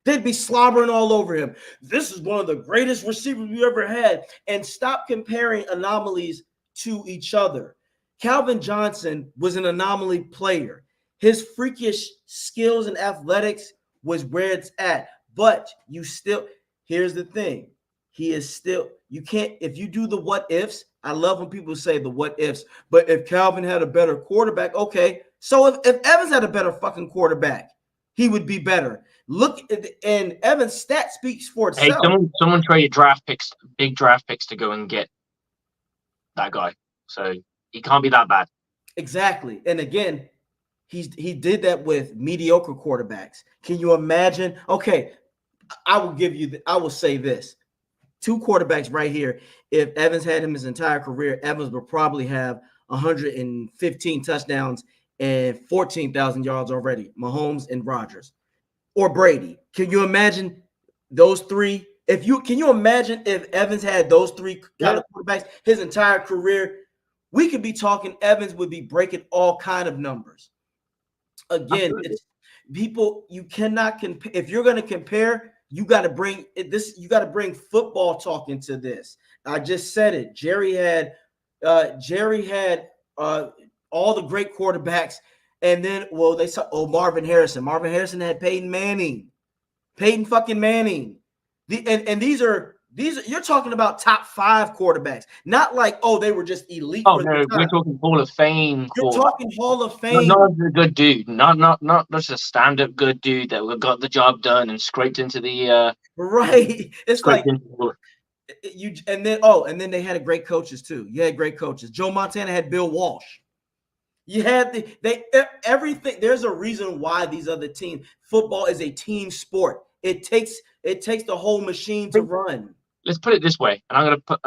they'd be slobbering all over him. This is one of the greatest receivers we ever had. And stop comparing anomalies to each other. Calvin Johnson was an anomaly player. His freakish skills and athletics was where it's at. But you still, here's the thing. He is still, you can't, if you do the what ifs, I love when people say the what ifs, but if Calvin had a better quarterback, okay. So if Evans had a better fucking quarterback, he would be better. Look, and Evans' stat speaks for itself. Hey, someone traded big draft picks to go and get that guy. So he can't be that bad. Exactly. And again, he did that with mediocre quarterbacks. Can you imagine? Okay, I will say this. 2 quarterbacks right here. If Evans had him his entire career, Evans would probably have 115 touchdowns and 14,000 yards already. Mahomes and Rodgers or Brady. Can you imagine those 3? Can you imagine if Evans had those 3 kind of quarterbacks his entire career? We could be talking Evans would be breaking all kind of numbers. Again, it's people, you cannot compare. If you're going to compare, you got to bring this. You got to bring football talk into this. I just said it. Jerry had all the great quarterbacks, and then they saw Marvin Harrison. Marvin Harrison had Peyton Manning. These are you're talking about top 5 quarterbacks, not like they were just elite. Oh no, we're talking Hall of Fame. You're talking Hall of Fame. Not a good dude, not just a stand-up good dude that got the job done and scraped into the right. It's like and then they had great coaches too. You had great coaches. Joe Montana had Bill Walsh. You had everything. There's a reason why these other teams. Football is a team sport. It takes the whole machine to run. Let's put it this way, and I'm going to put.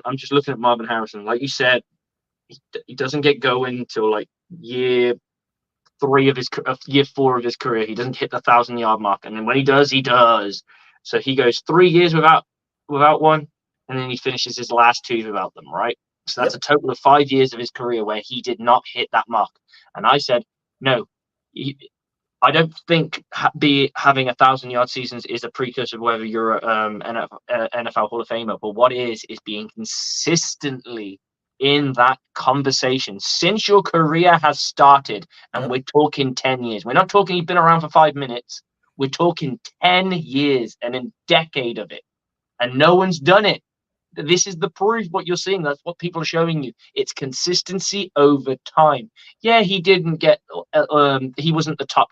I'm just looking at Marvin Harrison. Like you said, he doesn't get going till like year 4 of his career. He doesn't hit the 1,000-yard mark, and then when he does, he does. So he goes 3 years without one, and then he finishes his last 2 without them. Right. So that's a total of 5 years of his career where he did not hit that mark. And I said, no. I don't think having 1,000-yard seasons is a precursor of whether you're an NFL Hall of Famer. But what is being consistently in that conversation since your career has started. And we're talking 10 years. We're not talking you've been around for 5 minutes. We're talking 10 years and a decade of it. And no one's done it. This is the proof what you're seeing. That's what people are showing you. It's consistency over time. Yeah, he didn't get. He wasn't the top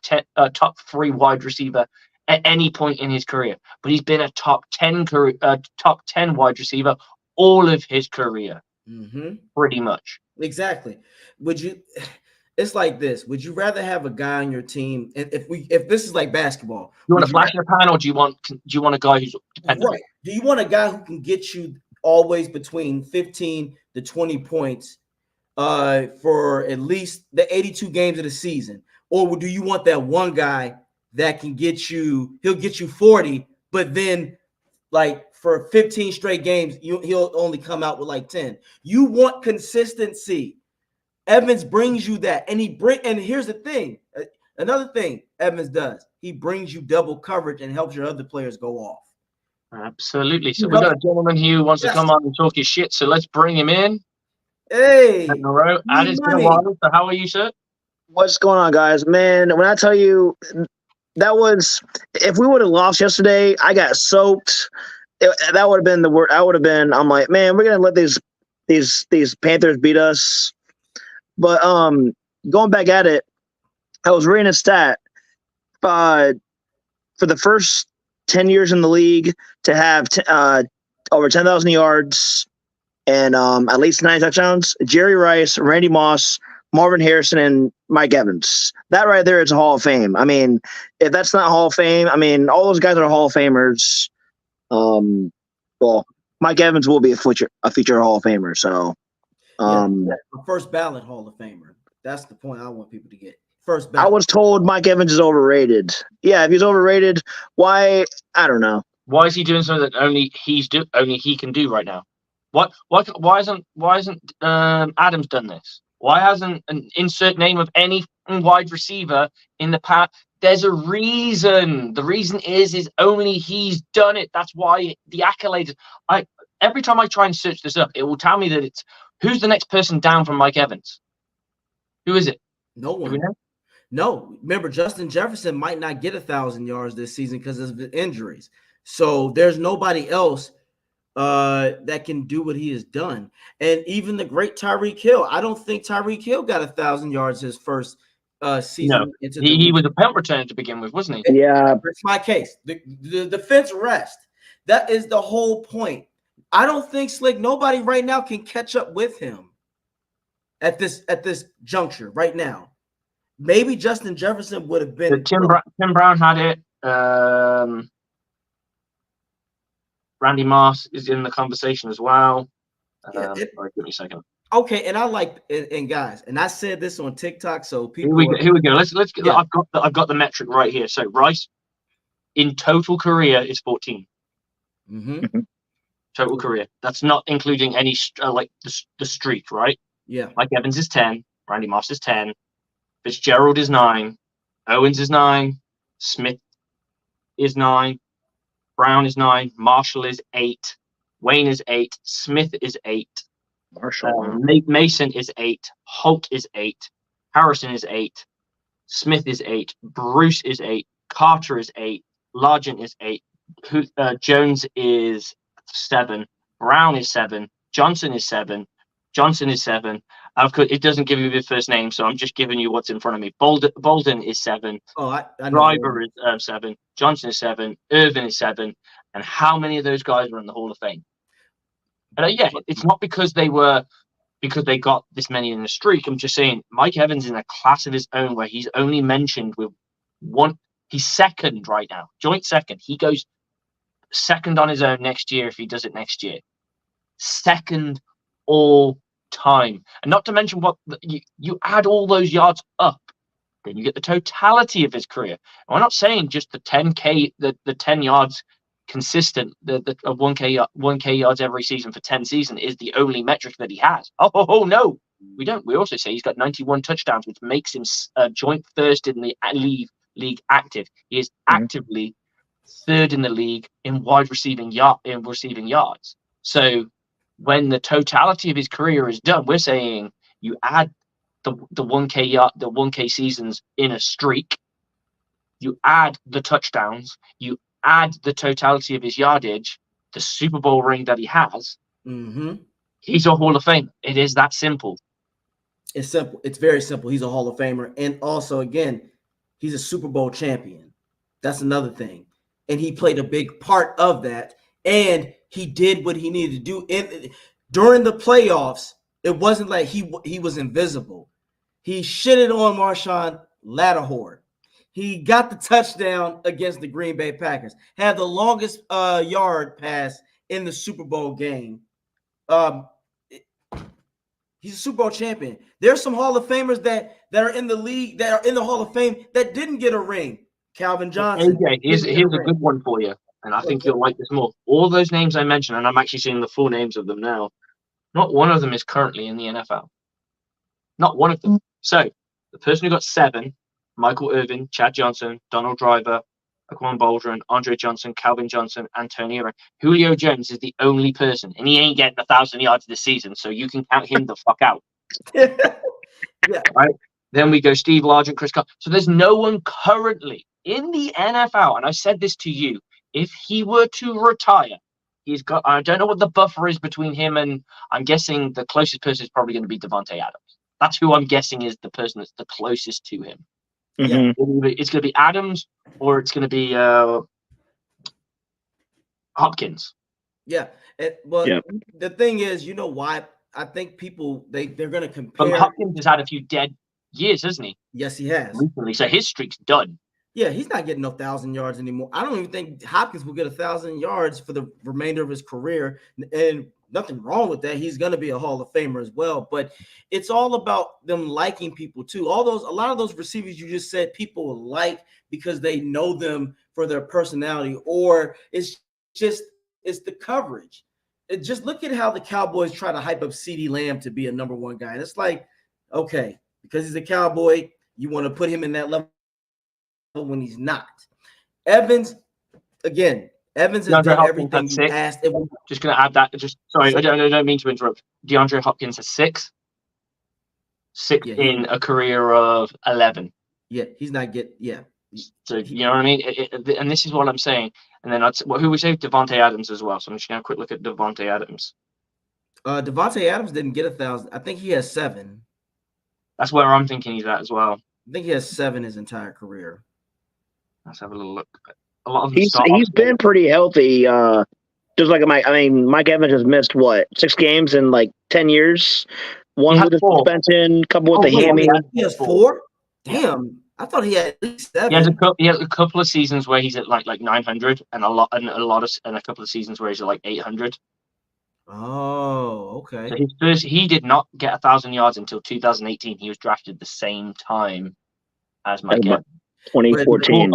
3 wide receiver at any point in his career, but he's been a top 10 wide receiver all of his career, pretty much. Exactly. It's like this. Would you rather have a guy on your team? And if this is like basketball, you want a flash in the pan, or do you want a guy who's dependable? Right. Do you want a guy who can get you always between 15 to 20 points for at least the 82 games of the season? Or do you want that one guy that can he'll get you 40, but then like for 15 straight games, he'll only come out with like 10. You want consistency. Evans brings you that. And here's the thing. Another thing Evans does, he brings you double coverage and helps your other players go off. Absolutely. So we've got a gentleman here who wants to come on and talk his shit. So let's bring him in. Hey. In a row. And it's been a while. So how are you, sir? What's going on, guys? Man, when I tell you if we would have lost yesterday, I got soaked. That would have been the word. I'm like, man, we're gonna let these Panthers beat us. But going back at it, I was reading a stat. For the first 10 years in the league to have over 10,000 yards and at least 9 touchdowns, Jerry Rice, Randy Moss, Marvin Harrison, and Mike Evans. That right there is a Hall of Fame. I mean, if that's not Hall of Fame, I mean, all those guys are Hall of Famers. Well, Mike Evans will be a future Hall of Famer. So, A first ballot Hall of Famer. That's the point I want people to get. First ballot. I was told Mike Evans is overrated. Yeah, if he's overrated, why? I don't know. Why is he doing something that only he can do right now? Why hasn't Adams done this? Why hasn't an insert name of any wide receiver in the past? There's a reason. The reason is only he's done it. That's why the accolades. Every time I try and search this up, it will tell me that it's who's the next person down from Mike Evans. Who is it? No one. No. Remember, Justin Jefferson might not get 1,000 yards this season because of the injuries. So there's nobody else that can do what he has done. And even the great Tyreek Hill, I don't think Tyreek Hill got 1,000 yards his first season. No, he was a punt returner to begin with, wasn't he? Yeah, that's my case. The defense rest. That is the whole point. I don't think Slick. Nobody right now can catch up with him at this juncture right now. Maybe Justin Jefferson would have been. Tim Brown had it. Randy Moss is in the conversation as well. Give me a second. Okay, and I like and guys, and I said this on TikTok, so people. Here we go. Let's get. Yeah. I've got the metric right here. So Rice, in total career, is 14. Mm-hmm. Total career. That's not including any like the streak, right? Yeah. Mike Evans is 10. Randy Moss is 10. Fitzgerald is 9. Owens is 9. Smith is 9. Brown is 9. Marshall is 8. Wayne is 8. Smith is 8. Mason is 8. Holt is 8. Harrison is 8. Smith is 8. Bruce is 8. Carter is 8. Largent is 8. Jones is 7. Brown is 7. Johnson is 7. Johnson is 7. Of course, it doesn't give you the first name, so I'm just giving you what's in front of me. Bolden is 7. Oh, I know. Driver is 7. Johnson is 7. Irvin is 7. And how many of those guys are in the Hall of Fame? And it's not because they got this many in the streak. I'm just saying Mike Evans is in a class of his own where he's only mentioned with one. He's second right now, joint second. He goes second on his own next year if he does it next year. Second all time. And not to mention what you add all those yards up, then you get the totality of his career. And we're not saying just the 10K, the 10 yards consistent, the 1K yards every season for 10 seasons is the only metric that he has. Oh no, we don't. We also say he's got 91 touchdowns, which makes him joint first in the league active. He is actively third in the league in receiving yards. So when the totality of his career is done, we're saying you add the 1K seasons in a streak, you add the touchdowns, you add the totality of his yardage, the Super Bowl ring that he has. Mm-hmm. He's a Hall of Fame. It is that simple. It's simple. It's very simple. He's a Hall of Famer, and also again, he's a Super Bowl champion. That's another thing, and he played a big part of that. And he did what he needed to do during the playoffs. It wasn't like he was invisible. He shitted on Marshawn Lattimore. He got the touchdown against the Green Bay Packers. Had the longest yard pass in the Super Bowl game. He's a Super Bowl champion. There's some Hall of Famers that are in the league, that are in the Hall of Fame, that didn't get a ring. Calvin Johnson. AJ, here's a good one for you. And I think you'll like this more. All those names I mentioned, and I'm actually seeing the full names of them now, not one of them is currently in the NFL. Not one of them. So the person who got 7, Michael Irvin, Chad Johnson, Donald Driver, Aquan Baldwin, Andre Johnson, Calvin Johnson, Antonio. Julio Jones is the only person, and he ain't getting 1,000 yards this season, so you can count him the fuck out. Yeah. Right? Then we go Steve Largent, Chris Carter. So there's no one currently in the NFL, and I said this to you, if he were to retire, he's got, I don't know what the buffer is between him and, I'm guessing the closest person is probably going to be Devontae Adams. That's who I'm guessing is the person that's the closest to him. Mm-hmm. It's going to be Adams or it's going to be Hopkins. Yeah. The thing is, you know why I think people they're going to But compare. Hopkins has had a few dead years, hasn't he? Yes, he has. Recently, so his streak's done. Yeah, he's not getting no 1,000 yards anymore. I don't even think Hopkins will get 1,000 yards for the remainder of his career, and nothing wrong with that. He's going to be a Hall of Famer as well. But it's all about them liking people too. A lot of those receivers you just said, people like because they know them for their personality, or it's the coverage. Just look at how the Cowboys try to hype up CeeDee Lamb to be a number one guy. And it's like, okay, because he's a Cowboy, you want to put him in that level when he's not. Evans, again, Evans has done everything you asked. Just going to add that. Sorry, I don't mean to interrupt. DeAndre Hopkins has six in a career of 11. Yeah, he's not getting. Yeah. So you know what I mean. And this is what I'm saying. And then who we say Devontae Adams as well. So I'm just going to quick look at Devontae Adams. Devontae Adams didn't get 1,000. I think he has 7. That's where I'm thinking he's at as well. I think he has 7 his entire career. Let's have a little look. A lot of he's been pretty healthy. Just like Mike Evans has missed 6 games in like 10 years. One with the suspension, couple with the hammy. He has 4. Damn, I thought he had at least 7. He has a couple of seasons where he's at like 900, and a couple of seasons where he's at like 800. Oh, okay. So he did not get 1,000 yards until 2018. He was drafted the same time as Mike Evans. 2014.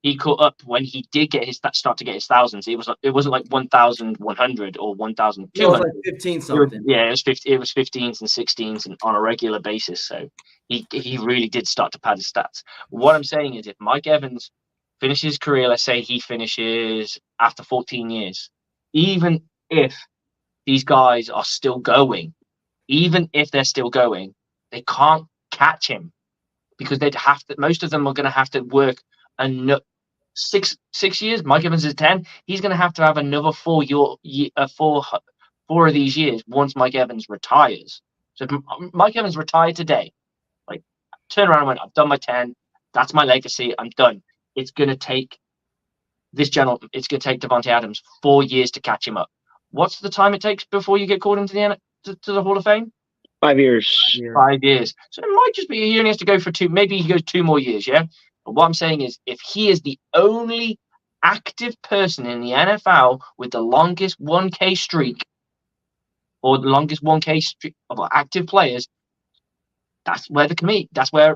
He caught up when he did start to get his thousands. It wasn't like 1,100 or 1,200. It was like 15 something. It was 15s and 16s and on a regular basis. So he really did start to pad his stats. What I'm saying is, if Mike Evans finishes his career, let's say he finishes after 14 years, even if these guys are still going, they can't catch him because they'd have to. Most of them are going to have to work. And 6 years, Mike Evans is 10. He's going to have another 4 of these years once Mike Evans retires. So if Mike Evans retired today, like turn around and went, I've done my 10. That's my legacy. I'm done. It's going to take Devontae Adams 4 years to catch him up. What's the time it takes before you get called into the Hall of Fame? 5 years. 5 years. So it might just be he only has to go for 2. Maybe he goes 2 more years. Yeah. But what I'm saying is, if he is the only active person in the NFL with the longest 1K streak, or the longest 1K streak of active players, that's where a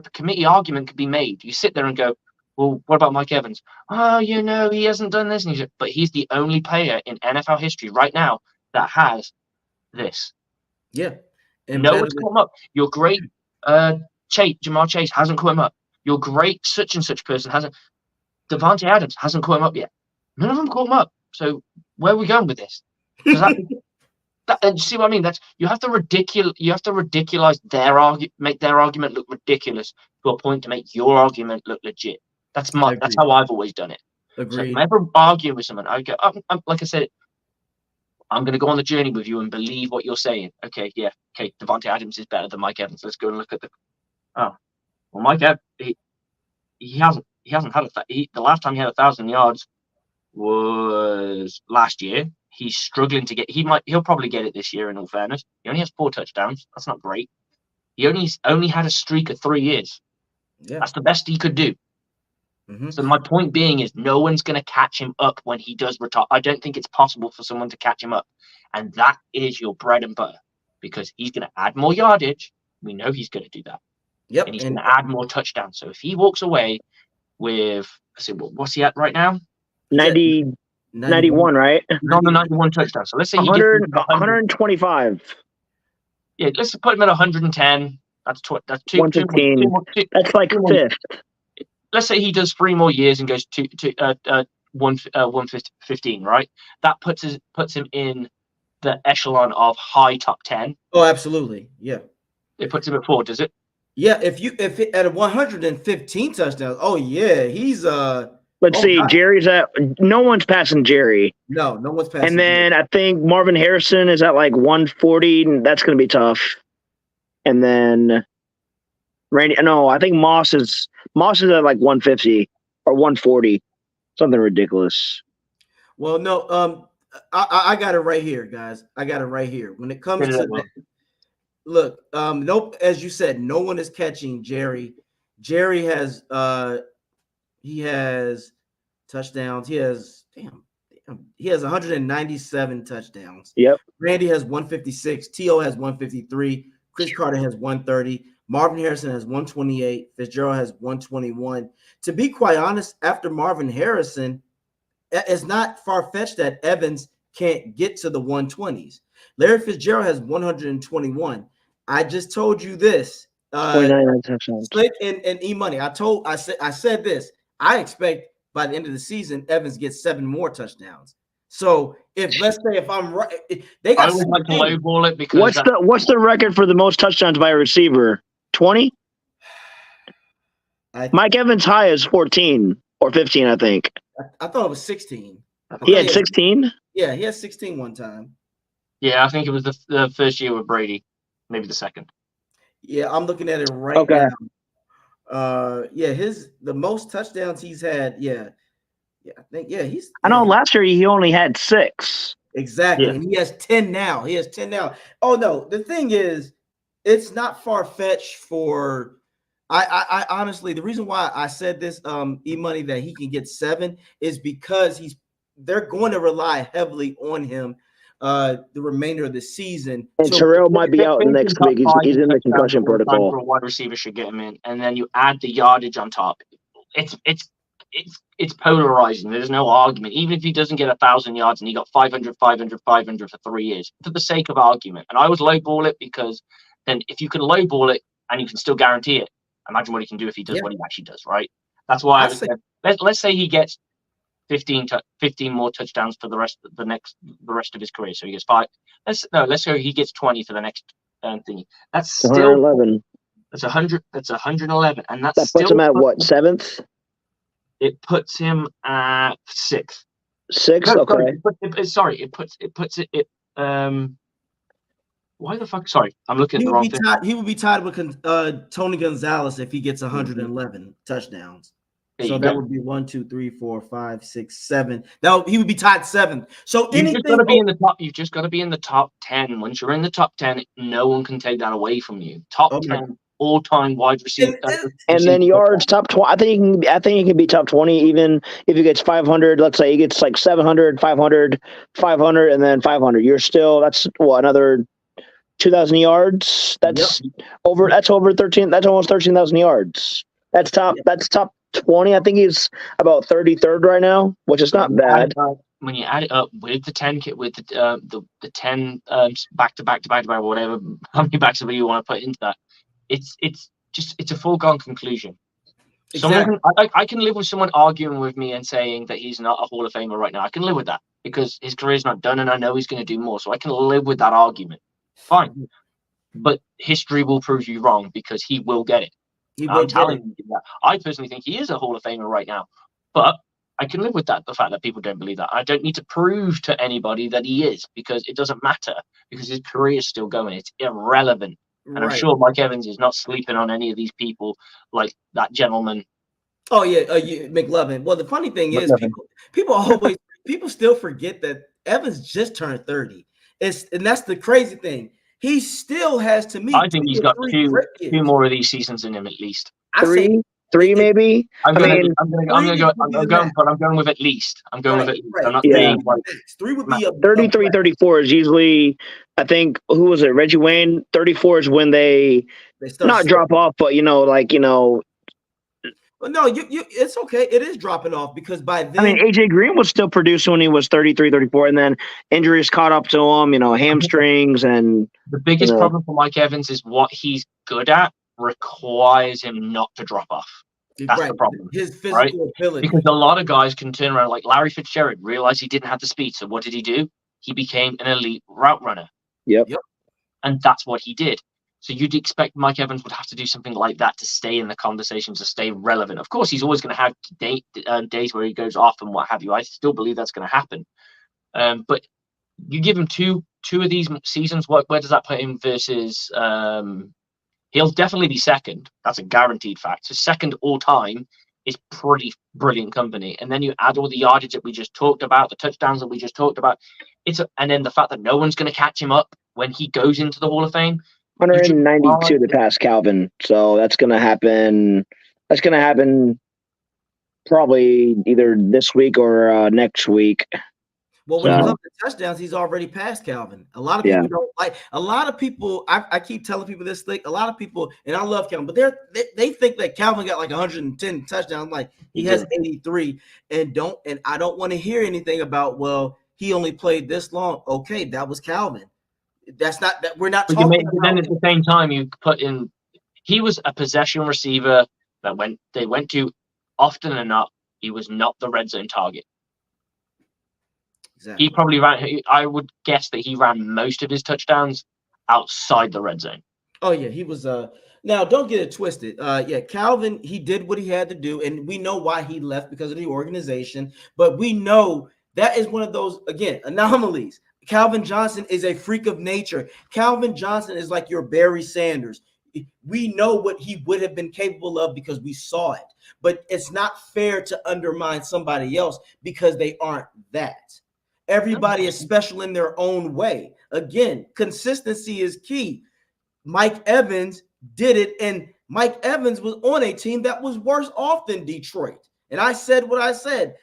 committee argument could be made. You sit there and go, well, what about Mike Evans? Oh, he hasn't done this. But he's the only player in NFL history right now that has this. Yeah. And no one's caught him up. Your great Jamar Chase hasn't caught him up. Your great such and such person hasn't. Devontae Adams hasn't caught him up yet. None of them caught him up. So where are we going with this? And see what I mean? That's you have to ridicularize their argument, make their argument look ridiculous to a point to make your argument look legit. That's how I've always done it. Agreed. So if I'm ever arguing with someone, I go, like I said, I'm going to go on the journey with you and believe what you're saying. Okay, yeah, okay. Devontae Adams is better than Mike Evans. Let's go and look at well, Mike Evans, he hasn't had the last time he had 1,000 yards was last year. He's struggling to get. He'll probably get it this year. In all fairness, he only has 4 touchdowns. That's not great. He only had a streak of 3 years. Yeah, that's the best he could do. Mm-hmm. So my point being is, no one's going to catch him up when he does retire. I don't think it's possible for someone to catch him up, and that is your bread and butter, because he's going to add more yardage. We know he's going to do that. Yep, and he's going to add more touchdowns. So if he walks away with, what's he at right now? 91, right? On the 91 touchdowns. So let's say 125. Yeah, let's put him at 110. That's 115. That's like 5th. Let's say he does 3 more years and goes to 115, right? That puts him in the echelon of high top 10. Oh, absolutely. Yeah. It puts him at 4, does it? Yeah, if at 115 touchdowns, oh yeah, he's Let's see, God. Jerry's at no one's passing Jerry. No one's passing. And then Jerry. I think Marvin Harrison is at like 140, and that's going to be tough. And then I think Moss is at like 150 or 140, something ridiculous. Well, no, I got it right here, guys. I got it right here. When it comes to Look, nope. As you said, no one is catching Jerry. Jerry has he has touchdowns. He has 197 touchdowns. Yep. Randy has 156. T.O. has 153. Chris Carter has 130. Marvin Harrison has 128. Fitzgerald has 121. To be quite honest, after Marvin Harrison, it's not far-fetched that Evans can't get to the 120s. Larry Fitzgerald has 121. I just told you this. 29 touchdowns. Slick and E-Money. I said this. I expect by the end of the season, Evans gets 7 more touchdowns. So let's say if I'm right, they got. I would like to lowball it because what's the record for the most touchdowns by a receiver? 20. Mike Evans' high is 14 or 15, I think. I thought it was 16. He had 16. Yeah, he had 16 one time. Yeah, I think it was the first year with Brady, maybe the second. Yeah, I'm looking at it right now. The most touchdowns he's had. Yeah, I think he's. I know last year he only had 6. Exactly, and he has 10 now. Oh no, the thing is, it's not far fetched for. I honestly, the reason why I said this, E-Money, that he can get 7 is because they're going to rely heavily on him the remainder of the season. And Terrell might be out next week. He's in the concussion protocol. For a wide receiver should get him in, and then you add the yardage on top. It's polarizing. There's no argument. Even if he doesn't get 1,000 yards and he got 500 for 3 years, for the sake of argument. And I would lowball it because then if you can lowball it and you can still guarantee it, imagine what he can do if he does what he actually does, right? That's why let's say he gets 15 more touchdowns for the rest of his career. So he gets 5. Let's say he gets 20 for the next thingy. That's still 111. That's 100. That's 111, and that puts him at what, 7th? It puts him at 6th. 6. No, okay. Sorry, it puts it. Why the fuck? Sorry, I'm looking at the wrong thing. He would be tied with Tony Gonzalez if he gets 111 touchdowns. So that would be 1, 2, 3, 4, 5, 6, 7. He would be tied 7th. So you've just got to be in the top. You've just got to be in the top 10. Once you're in the top 10, no one can take that away from you. Top 10 all-time wide receiver. And then yards, top 20. I think he can be top 20 even if he gets 500. Let's say he gets like 700, 500, 500, and then 500. You're still, that's what, another 2,000 yards. That's over 13. That's almost 13,000 yards. That's top 20. I think he's about 33rd right now, which is not bad. When you add it up with the 10 with the 10 back to back, whatever, how many backs you want to put into that, it's a foregone conclusion. Exactly. I can live with someone arguing with me and saying that he's not a Hall of Famer right now. I can live with that because his career's not done and I know he's going to do more. So I can live with that argument. Fine. But history will prove you wrong because he will get it. I'm telling you that. I personally think he is a Hall of Famer right now. But I can live with that, the fact that people don't believe that. I don't need to prove to anybody that he is because it doesn't matter because his career is still going. It's irrelevant. And I'm sure Mike Evans is not sleeping on any of these people like that gentleman. Oh, yeah, McLovin. Well, the funny thing is people still forget that Evans just turned 30. And that's the crazy thing. He still has, to me, I think he's got two more of these seasons in him at least. Three maybe. I'm going with at least. I'm going with at least. I'm not saying 3 would be 33, 34 is usually, I think, who was it? Reggie Wayne. 34 is when they not drop off, but No, it's okay. It is dropping off because by then, I mean, AJ Green was still producing when he was 33, 34, and then injuries caught up to him. Hamstrings and the biggest problem for Mike Evans is what he's good at requires him not to drop off. That's the problem. His physical ability. Because a lot of guys can turn around, like Larry Fitzgerald, realized he didn't have the speed. So what did he do? He became an elite route runner. Yep. And that's what he did. So you'd expect Mike Evans would have to do something like that to stay in the conversation, to stay relevant. Of course, he's always going to have days where he goes off and what have you. I still believe that's going to happen. But you give him two of these seasons, where does that put him versus he'll definitely be second. That's a guaranteed fact. So second all time is pretty brilliant company. And then you add all the yardage that we just talked about, the touchdowns that we just talked about. And then the fact that no one's going to catch him up when he goes into the Hall of Fame. 192 to pass Calvin. So that's gonna happen. That's gonna happen probably either this week or next week. Well, when it comes to touchdowns, he's already passed Calvin. A lot of people don't like. A lot of people, I keep telling people this. Like a lot of people, and I love Calvin, but they think that Calvin got like 110 touchdowns. Like he has 83, and I don't want to hear anything about. Well, he only played this long. Okay, that was Calvin. That's not that we're not talking about. Then at the same time, you put in. He was a possession receiver that they went to often enough. He was not the red zone target. Exactly. He probably ran. I would guess that he ran most of his touchdowns outside the red zone. Oh yeah, he was. Now don't get it twisted. Yeah, Calvin, he did what he had to do, and we know why he left because of the organization. But we know that is one of those anomalies. Calvin Johnson is a freak of nature. Calvin Johnson is like your Barry Sanders. We know what he would have been capable of because we saw it. But it's not fair to undermine somebody else because they aren't that. Everybody is special in their own way. Again, consistency is key. Mike Evans did it, and Mike Evans was on a team that was worse off than Detroit. And I said what I said.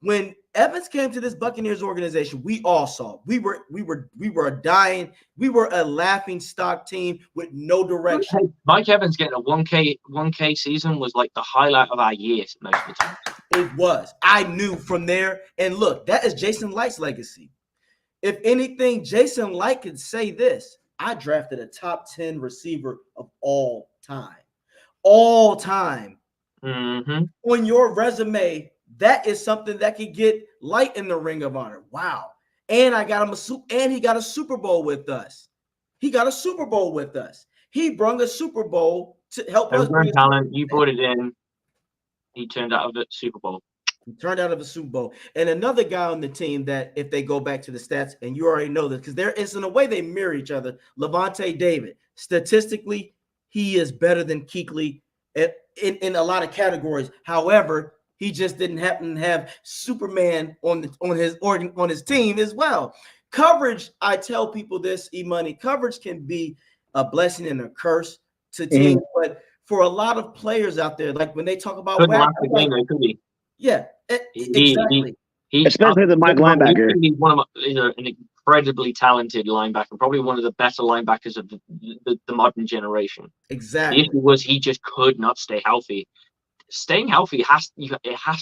When Evans came to this Buccaneers organization, we all saw we were a laughing stock team with no direction. Mike Evans getting a 1K season was like the highlight of our year most of the time. It was. I knew from there. And look, that is Jason Light's legacy. If anything, Jason Light could say this. I drafted a top 10 receiver of all time. All time. Mm-hmm. On your resume, that is something that could get Light in the Ring of Honor. Wow. And he got a Super Bowl with us. He brought a Super Bowl to help us. Talent. You brought it in. He turned out of the Super Bowl. And another guy on the team that, if they go back to the stats, and you already know this, because there is in a way they mirror each other, Levante David. Statistically, he is better than Kuechly in a lot of categories. However, he just didn't happen to have Superman on his team as well. Coverage, I tell people this, E-Money, coverage can be a blessing and a curse to teams, but for a lot of players out there, like when they talk about exactly. Especially the Mike linebacker. He's an incredibly talented linebacker, probably one of the better linebackers of the modern generation. Exactly. The issue was he just could not stay healthy. Staying healthy has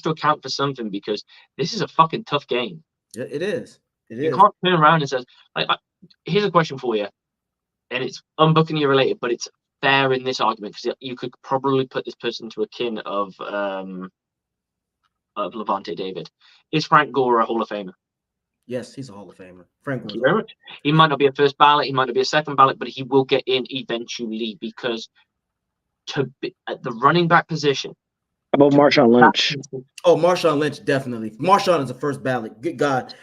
to account for something because this is a fucking tough game. It is. You can't turn around and say, here's a question for you, and it's unbuccaneer related, but it's fair in this argument because you could probably put this person to a kin of Levante David. Is Frank Gore a Hall of Famer? Yes, he's a Hall of Famer. Frank Gore. Thank you very much. He might not be a first ballot, he might not be a second ballot, but he will get in eventually because to be at the running back position. How about Marshawn Lynch? Oh, Marshawn Lynch, definitely. Marshawn is a first ballot. Good God.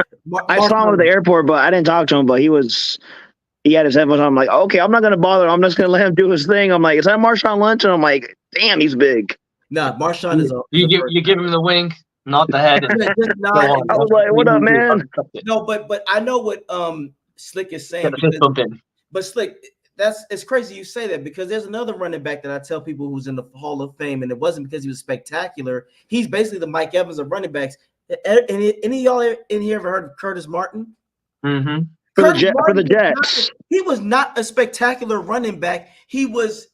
I saw him at the airport, but I didn't talk to him, but he had his headphones on. I'm like, okay, I'm not going to bother. I'm just going to let him do his thing. I'm like, is that Marshawn Lynch? And I'm like, damn, he's big. Nah, Marshawn is you give him the wing, not the head. I was like, what up, man? No, but I know what Slick is saying. But Slick, it's crazy you say that because there's another running back that I tell people who's in the Hall of Fame, and it wasn't because he was spectacular. He's basically the Mike Evans of running backs. Any of y'all in here ever heard of Curtis Martin? Mm-hmm. For the Jets. He was not a spectacular running back. He was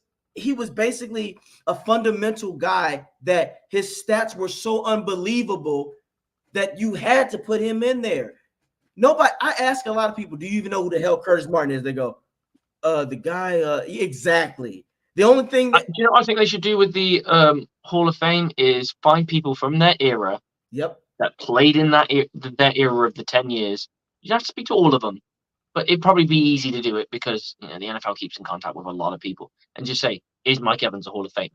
basically a fundamental guy that his stats were so unbelievable that you had to put him in there. I ask a lot of people, do you even know who the hell Curtis Martin is? They go, the guy, exactly. The only thing do you know what I think they should do with the Hall of Fame is find people from their era that played in that era of the 10 years. You have to speak to all of them. But it'd probably be easy to do it because the NFL keeps in contact with a lot of people and just say, is Mike Evans a Hall of Famer?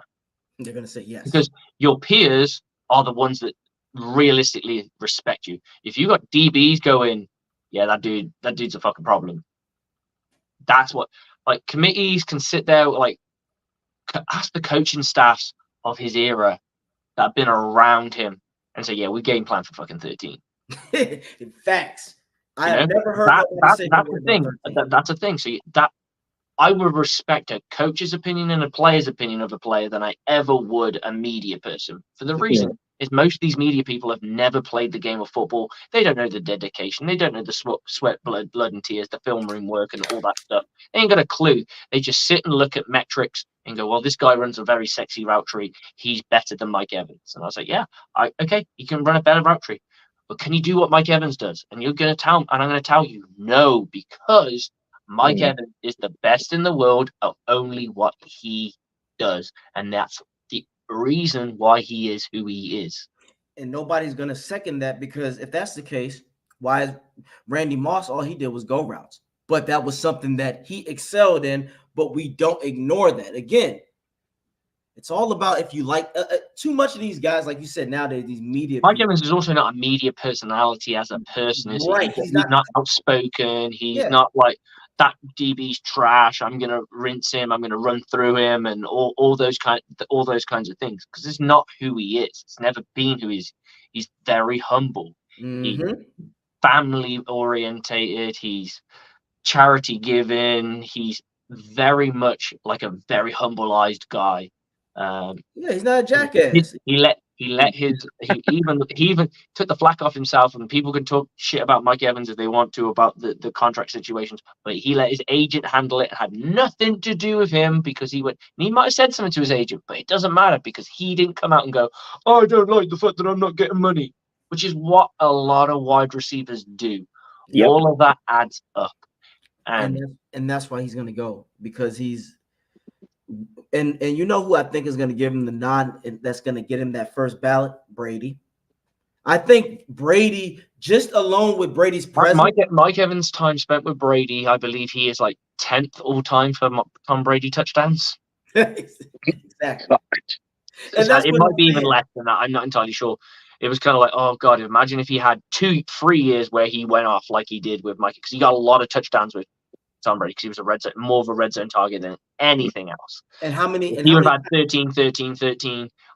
They're going to say yes. Because your peers are the ones that realistically respect you. If you got DBs going, yeah, that dude's a fucking problem. That's what, committees can sit there, ask the coaching staffs of his era that have been around him and say, yeah, we game plan for fucking 13. Facts. I have never heard that's the thing. That's a thing. So I would respect a coach's opinion and a player's opinion of a player than I ever would a media person. For the reason is most of these media people have never played the game of football. They don't know the dedication. They don't know the sweat, blood and tears, the film room work and all that stuff. They ain't got a clue. They just sit and look at metrics and go, well, this guy runs a very sexy route tree. He's better than Mike Evans. And I was like, yeah, okay, he can run a better route tree. But can you do what Mike Evans does? And you're going to tell, and I'm going to tell you, no, because Mike Evans is the best in the world at only what he does. And that's the reason why he is who he is. And nobody's going to second that, because if that's the case, why is Randy Moss, all he did was go routes. But that was something that he excelled in, but we don't ignore that. Again, it's all about if you like too much of these guys, like you said, nowadays, these media. Mike Evans is also not a media personality as a person, is right? He's not outspoken. He's not like, that DB's trash, I'm gonna rinse him, I'm gonna run through him, and all those kinds of things. Because it's not who he is. It's never been who he is. He's very humble. He's family orientated. He's charity giving. He's very much like a very humbleized guy. He's not a jackass. He even took the flack off himself, and people can talk shit about Mike Evans if they want to about the contract situations, but he let his agent handle it. It had nothing to do with him, because he might have said something to his agent, but it doesn't matter because he didn't come out and go, oh, I don't like the fact that I'm not getting money, which is what a lot of wide receivers do. All of that adds up. And that's why he's going to go, because he's and you know who I think is going to give him the nod, that's going to get him that first ballot? Brady. I think Brady, just alone with Brady's presence. Mike Evans' time spent with Brady, I believe he is like 10th all time for Tom Brady touchdowns. Exactly. And it might be even less than that. I'm not entirely sure. It was kind of like, oh God, imagine if he had 2-3 years where he went off like he did with Mike, because he got a lot of touchdowns with Tom Brady, because he was more of a red zone target than anything else. And how many? He would have had 13.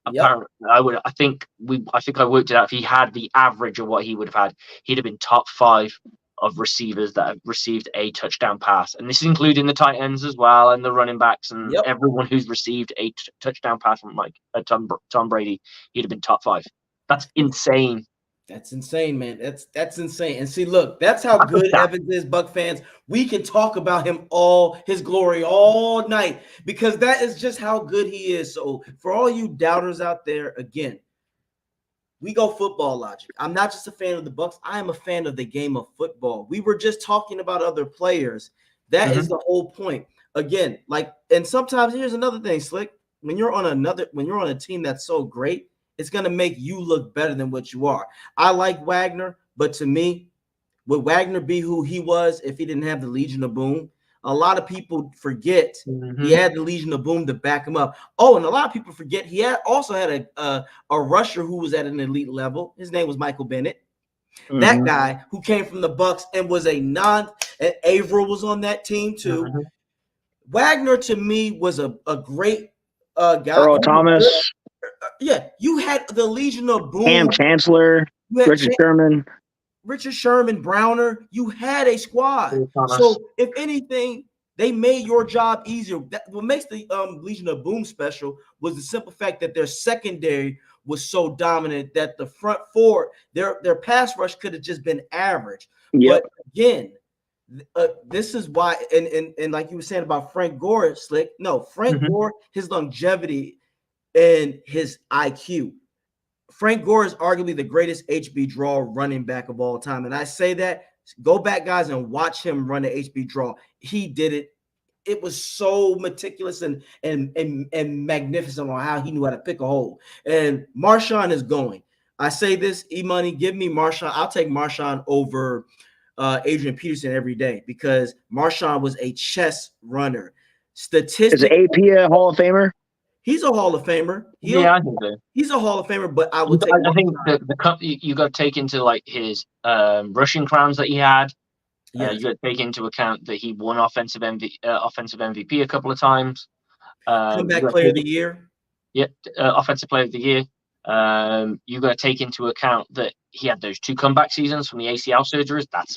Apparently, I think I worked it out. If he had the average of what he would have had, he'd have been top 5 of receivers that have received a touchdown pass. And this is including the tight ends as well, and the running backs, and everyone who's received a touchdown pass from Tom Brady. He'd have been top 5. That's insane. That's insane, man. That's insane. And see, look, that's how good Evans is, Buck fans. We can talk about him his glory all night, because that is just how good he is. So for all you doubters out there, again, we go football logic. I'm not just a fan of the Bucs. I am a fan of the game of football. We were just talking about other players. That is the whole point. Again, and sometimes here's another thing, Slick. When you're on a team that's so great, it's going to make you look better than what you are. I like Wagner, but to me, would Wagner be who he was if he didn't have the Legion of Boom? A lot of people forget he had the Legion of Boom to back him up. Oh, and a lot of people forget he also had a rusher who was at an elite level. His name was Michael Bennett. That guy who came from the Bucs and was and Averill was on that team too. Wagner, to me, was a great guy. Earl Thomas. You had the Legion of Boom. Cam Chancellor, Richard Sherman, Browner. You had a squad. So if anything, they made your job easier. What makes the Legion of Boom special was the simple fact that their secondary was so dominant that the front four, their pass rush could have just been average. But again, this is why, and like you were saying about Frank Gore, Slick. No, Frank Gore, his longevity and his IQ. Frank Gore is arguably the greatest HB draw running back of all time. And I say that, go back, guys, and watch him run the HB draw. He did it. It was so meticulous and magnificent on how he knew how to pick a hole. And Marshawn is going. I say this, E-Money, give me Marshawn. I'll take Marshawn over Adrian Peterson every day, because Marshawn was a chess runner. Is AP a Hall of Famer? He's a Hall of Famer. I think so. He's a Hall of Famer, but I would I think you got to take into like his rushing crowns that he had. You got to take into account that he won offensive MVP a couple of times. Comeback Player of the Year. Offensive Player of the Year. You got to take into account that he had those 2 comeback seasons from the ACL surgeries. That's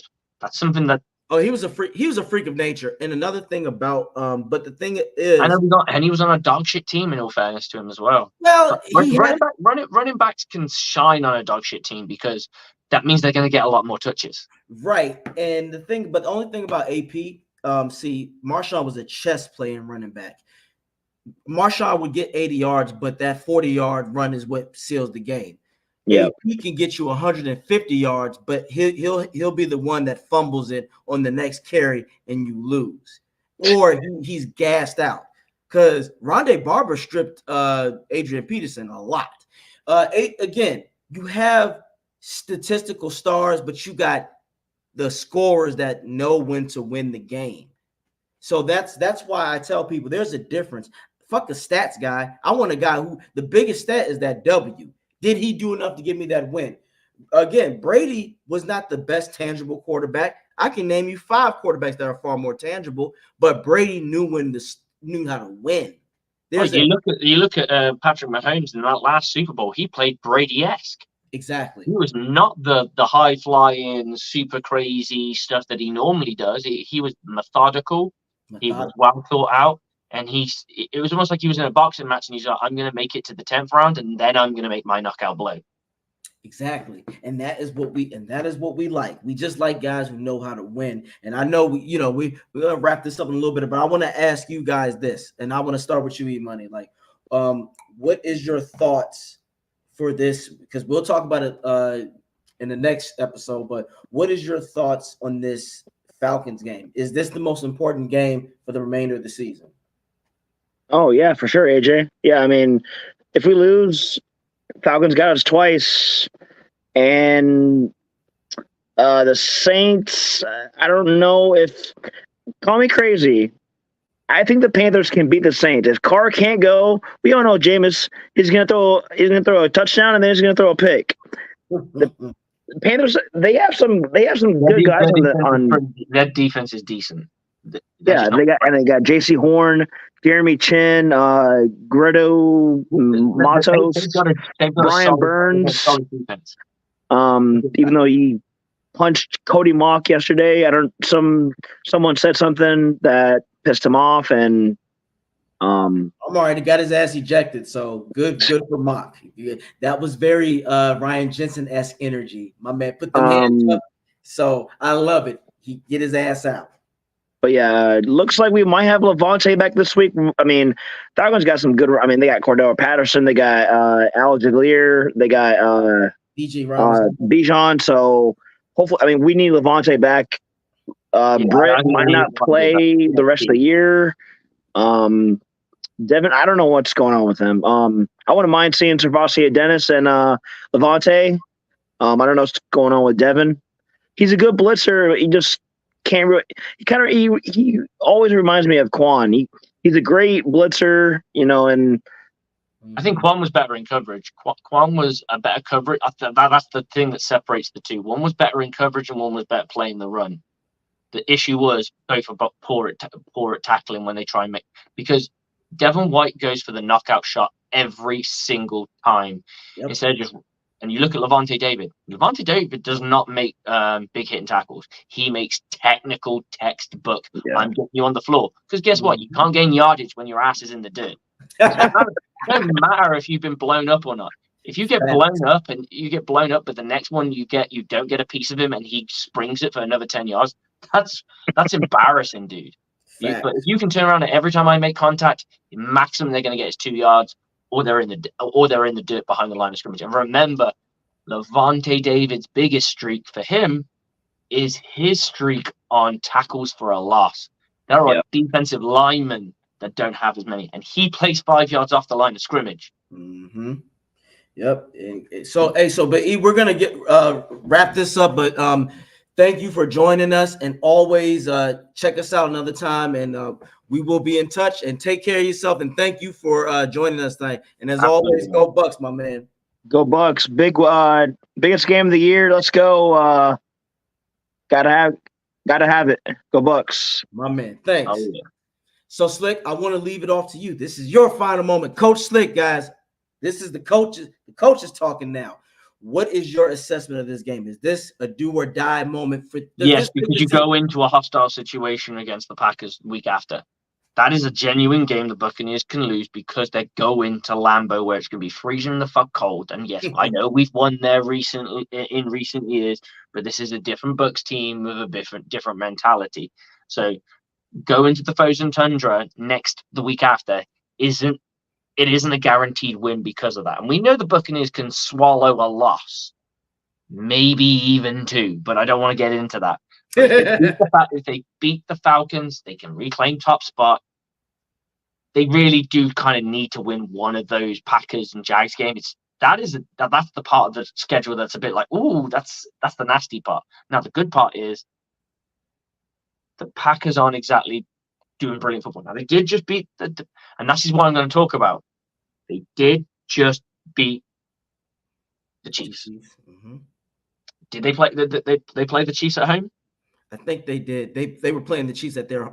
something that Oh, he was a freak. He was a freak of nature. And another thing about, but the thing I know is, he was on a dog shit team. In all fairness to him as well, well, he had running backs can shine on a dog shit team because that means they're going to get a lot more touches. right. And the only thing about AP, see, Marshawn was a chess playing running back. Marshawn would get 80 yards, but that 40-yard run is what seals the game. Yeah. AP can get you 150 yards, but he'll be the one that fumbles it on the next carry and you lose, or he's gassed out. Because Rondé Barber stripped Adrian Peterson a lot. Again, you have statistical stars, but you got the scorers that know when to win the game. So that's why I tell people there's a difference. Fuck the stats guy. I want a guy who the biggest stat is that W. Did he do enough to give me that win? Again, Brady was not the best tangible quarterback. I can name you 5 quarterbacks that are far more tangible, but Brady knew how to win. You look at Patrick Mahomes in that last Super Bowl. He played Brady-esque. Exactly. He was not the high flying, super crazy stuff that he normally does. He was methodical. He was well thought out. And it was almost like he was in a boxing match and he's like, I'm going to make it to the 10th round and then I'm going to make my knockout blow. Exactly. And that is what we like. We just like guys who know how to win. And I know we're going to wrap this up in a little bit, but I want to ask you guys this, and I want to start with you, E-Money. Like, what is your thoughts for this? Because we'll talk about it in the next episode, but what is your thoughts on this Falcons game? Is this the most important game for the remainder of the season? Oh, yeah, for sure, AJ. Yeah, I mean, if we lose, Falcons got us twice. And the Saints, I don't know if – call me crazy. I think the Panthers can beat the Saints. If Carr can't go, we all know Jameis is going to throw a touchdown and then he's going to throw a pick. The Panthers, they have some good guys on that defense is decent. They got J.C. Horn, Jeremy Chin, Gredo Matos, Brian Burns. Even though he punched Cody Mock yesterday, someone said something that pissed him off, and I'm all right. He got his ass ejected, so good for Mock. That was very Ryan Jensen-esque energy. My man put the hands up, so I love it. He get his ass out. But yeah, looks like we might have Levante back this week. I mean, Falcons got some good. I mean, they got Cordell Patterson, they got Al Jaglier, they got Bijan. So hopefully, I mean, we need Levante back. Britt might not play the rest of the year. Devin, I don't know what's going on with him. I wouldn't mind seeing Servassier Dennis and Levante. I don't know what's going on with Devin. He's a good blitzer, but he just can't really. He always reminds me of Quan. He's a great blitzer, and I think Quan was better in coverage. Quan was a better coverage. That's the thing that separates the two. One was better in coverage, and one was better playing the run. The issue was both are poor at tackling when they try and make, because Devin White goes for the knockout shot every single time. Yep. Instead of just. And you look at Levante David. Levante David does not make big hitting tackles. He makes technical textbook. Yeah. I'm getting you on the floor. Because guess what? You can't gain yardage when your ass is in the dirt. It doesn't matter if you've been blown up or not. If you get blown up, but the next one you don't get a piece of him and he springs it for another 10 yards, that's embarrassing, dude. But if you can turn around and every time I make contact, maximum they're going to get is 2 yards. Or they're in the dirt behind the line of scrimmage. And remember, Levante David's biggest streak for him is his streak on tackles for a loss. There are defensive linemen that don't have as many, and he plays 5 yards off the line of scrimmage. Mm-hmm. Yep. But we're gonna get wrap this up. But thank you for joining us, and always check us out another time, and we will be in touch. And take care of yourself, and thank you for joining us tonight. And as always, go Bucs, my man. Go Bucs! Biggest game of the year. Let's go! Gotta have it. Go Bucs, my man. Thanks. Oh, yeah. So Slick, I want to leave it off to you. This is your final moment, Coach Slick, guys. This is the coaches. The coach is talking now. What is your assessment of this game? Is this a do or die moment for? Yes, because you go into a hostile situation against the Packers the week after. That is a genuine game the Buccaneers can lose because they go into Lambeau where it's going to be freezing the fuck cold. And yes, I know we've won there in recent years, but this is a different Bucs team with a different mentality. So go into the frozen tundra the week after isn't a guaranteed win because of that. And we know the Buccaneers can swallow a loss, maybe even 2, but I don't want to get into that. If they beat the Falcons, they can reclaim top spot. They really do kind of need to win one of those Packers and Jags games. That's the part of the schedule that's a bit like, ooh, that's the nasty part. Now the good part is the Packers aren't exactly doing brilliant football. Now they did just beat and this is what I'm going to talk about. They did just beat the Chiefs. Mm-hmm. Did they play? They play the Chiefs at home? I think they did. They were playing the Chiefs at their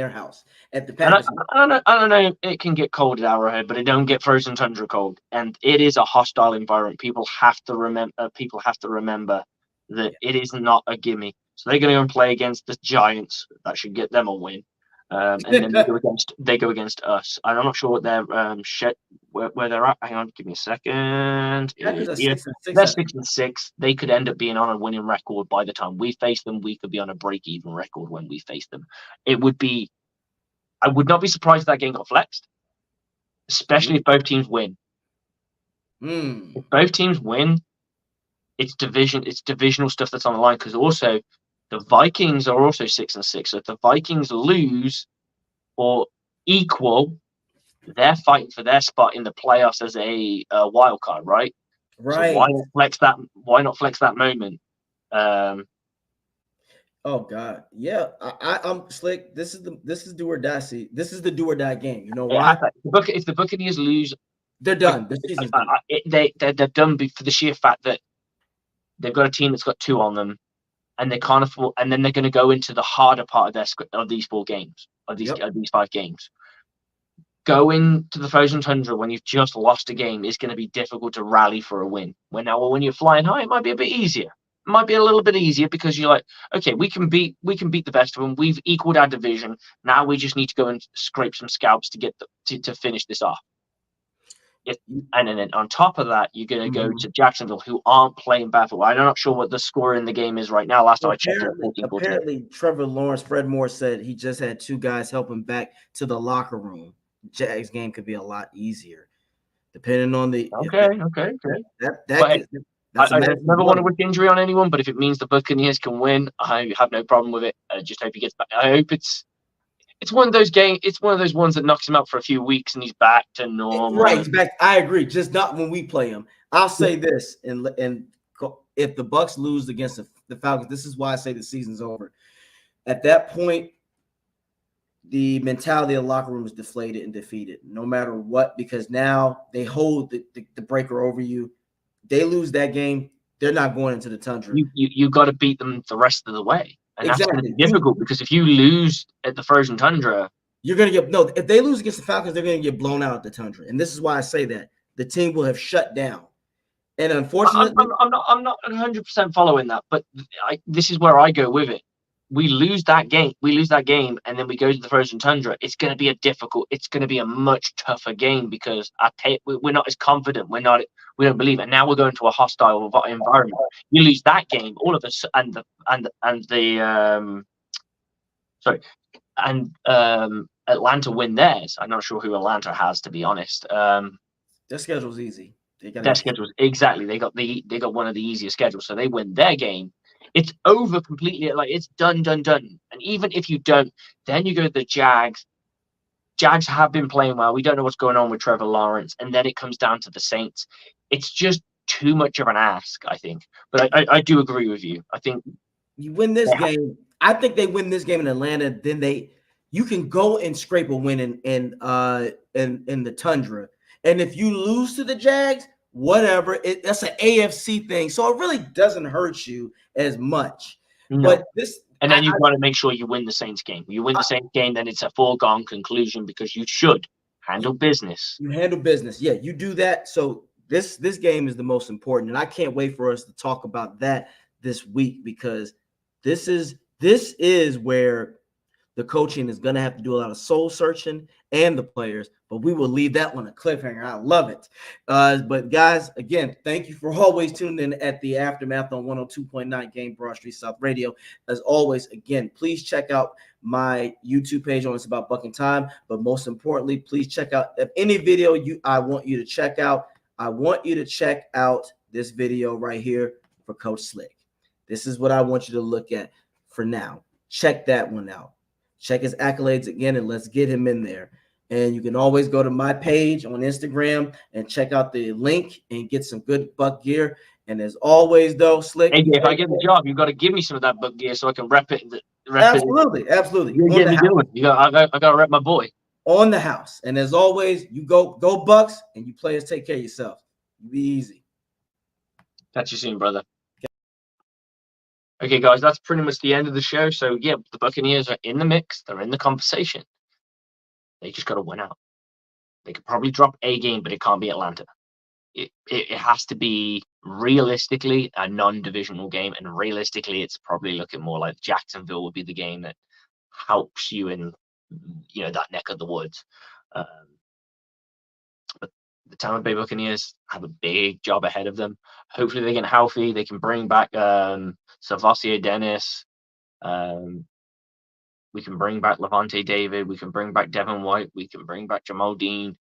house at the Packers. I don't know. It can get cold at Arrowhead, but it don't get frozen tundra cold, and it is a hostile environment. People have to remember that it is not a gimme. So they're going to go and play against the Giants. That should get them a win. And then they go against us. I'm not sure what their where they're at. Hang on, give me a second. They're 6-6. They could end up being on a winning record by the time we face them. We could be on a break-even record when we face them. I would not be surprised if that game got flexed, especially if both teams win. If both teams win, it's divisional stuff that's on the line, because also the Vikings are also 6-6. So if the Vikings lose or equal, they're fighting for their spot in the playoffs as a wild card, right? Right. So why not flex that moment? Oh God, yeah. I'm Slick. This is do or die. This is the do or die game. You know why? If the Buccaneers lose, they're done. The season's done. They're done for the sheer fact that they've got a team that's got 2 on them, and they can't afford. And then they're going to go into the harder part of these 4 games, of these 5 games. Going to the frozen tundra when you've just lost a game is going to be difficult to rally for a win. When you're flying high, it might be a bit easier. It might be a little bit easier because you're like, okay, we can beat the best of them. We've equaled our division. Now we just need to go and scrape some scalps to get to finish this off. And then on top of that, you're going to go to Jacksonville, who aren't playing bad football. I'm not sure what the score in the game is right now. Last time I checked, apparently Trevor Lawrence, Fred Moore said he just had 2 guys help him back to the locker room. Jags game could be a lot easier, depending on the. Okay. I never want to wish injury on anyone, but if it means the Buccaneers can win, I have no problem with it. I just hope he gets back. I hope it's one of those games. It's one of those ones that knocks him out for a few weeks and he's back to normal. Right, he's back. I agree. Just not when we play him. I'll say this, and if the Bucs lose against the Falcons, this is why I say the season's over. At that point, the mentality of the locker room is deflated and defeated, no matter what, because now they hold the breaker over you. They lose that game, they're not going into the tundra. You got to beat them the rest of the way, and exactly. That's going to be difficult because if you lose at the frozen tundra, you're going to get If they lose against the Falcons, they're going to get blown out at the tundra, and this is why I say that the team will have shut down. And unfortunately, I'm not 100% following that, but this is where I go with it. We lose that game, and then we go to the frozen tundra. It's going to be a much tougher game because we're not as confident. We don't believe it. Now we're going to a hostile environment. You lose that game, all of us, and Atlanta win theirs. I'm not sure who Atlanta has, to be honest. Their schedule's easy. Their schedule's exactly. They got one of the easier schedules, so they win their game. It's over completely. Like it's done. And even if you don't, then you go to the Jags. Jags have been playing well. We don't know what's going on with Trevor Lawrence, and then it comes down to the Saints. It's just too much of an ask, I think. But I do agree with you. I think you win this game. I think they win this game in Atlanta. Then you can go and scrape a win in the tundra. And if you lose to the Jags, whatever, that's an AFC thing. So it really doesn't hurt you as much. No. But then you've got to make sure you win the Saints game. You win the Saints game, then it's a foregone conclusion because you should handle business. You handle business. Yeah, you do that. So this game is the most important, and I can't wait for us to talk about that this week, because this is where the coaching is going to have to do a lot of soul searching, and the players, but we will leave that one a cliffhanger. I love it. But guys, again, thank you for always tuning in at the Aftermath on 102.9 Game Broad Street South Radio. As always, again, please check out my YouTube page on It's About Bucking Time, but most importantly, please check out any video I want you to check out. I want you to check out this video right here for Coach Slick. This is what I want you to look at for now. Check that one out. Check his accolades again, and let's get him in there. And you can always go to my page on Instagram and check out the link and get some good Buck gear. And as always, though, Slick. Hey, if I get the job, you've got to give me some of that Buck gear so I can rep it. Absolutely. You get me doing. I got to rep my boy. On the house. And as always, you go Bucks, and you players take care of yourself. Be easy. Catch you soon, brother. Okay, guys, that's pretty much the end of the show. So, yeah, the Buccaneers are in the mix. They're in the conversation. They just got to win out. They could probably drop a game, but it can't be Atlanta. It has to be realistically a non-divisional game, and realistically, it's probably looking more like Jacksonville would be the game that helps you in, that neck of the woods. But the Tampa Bay Buccaneers have a big job ahead of them. Hopefully, they get healthy. They can bring back Savasio Dennis. We can bring back Levante David. We can bring back Devin White. We can bring back Jamal Dean.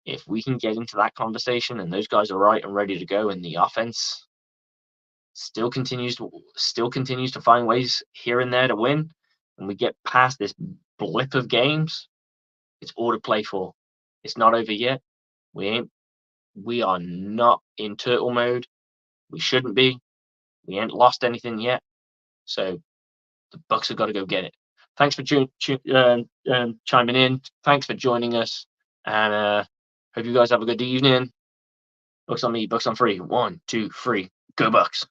If we can get into that conversation and those guys are right and ready to go, and the offense still continues to find ways here and there to win, and we get past this blip of games, it's all to play for. It's not over yet. We are not in turtle mode. We shouldn't be. We ain't lost anything yet. So the Bucs have got to go get it. Thanks for chiming in. Thanks for joining us. And hope you guys have a good evening. Bucs on me, Bucs on free. 1, 2, 3. Go Bucs.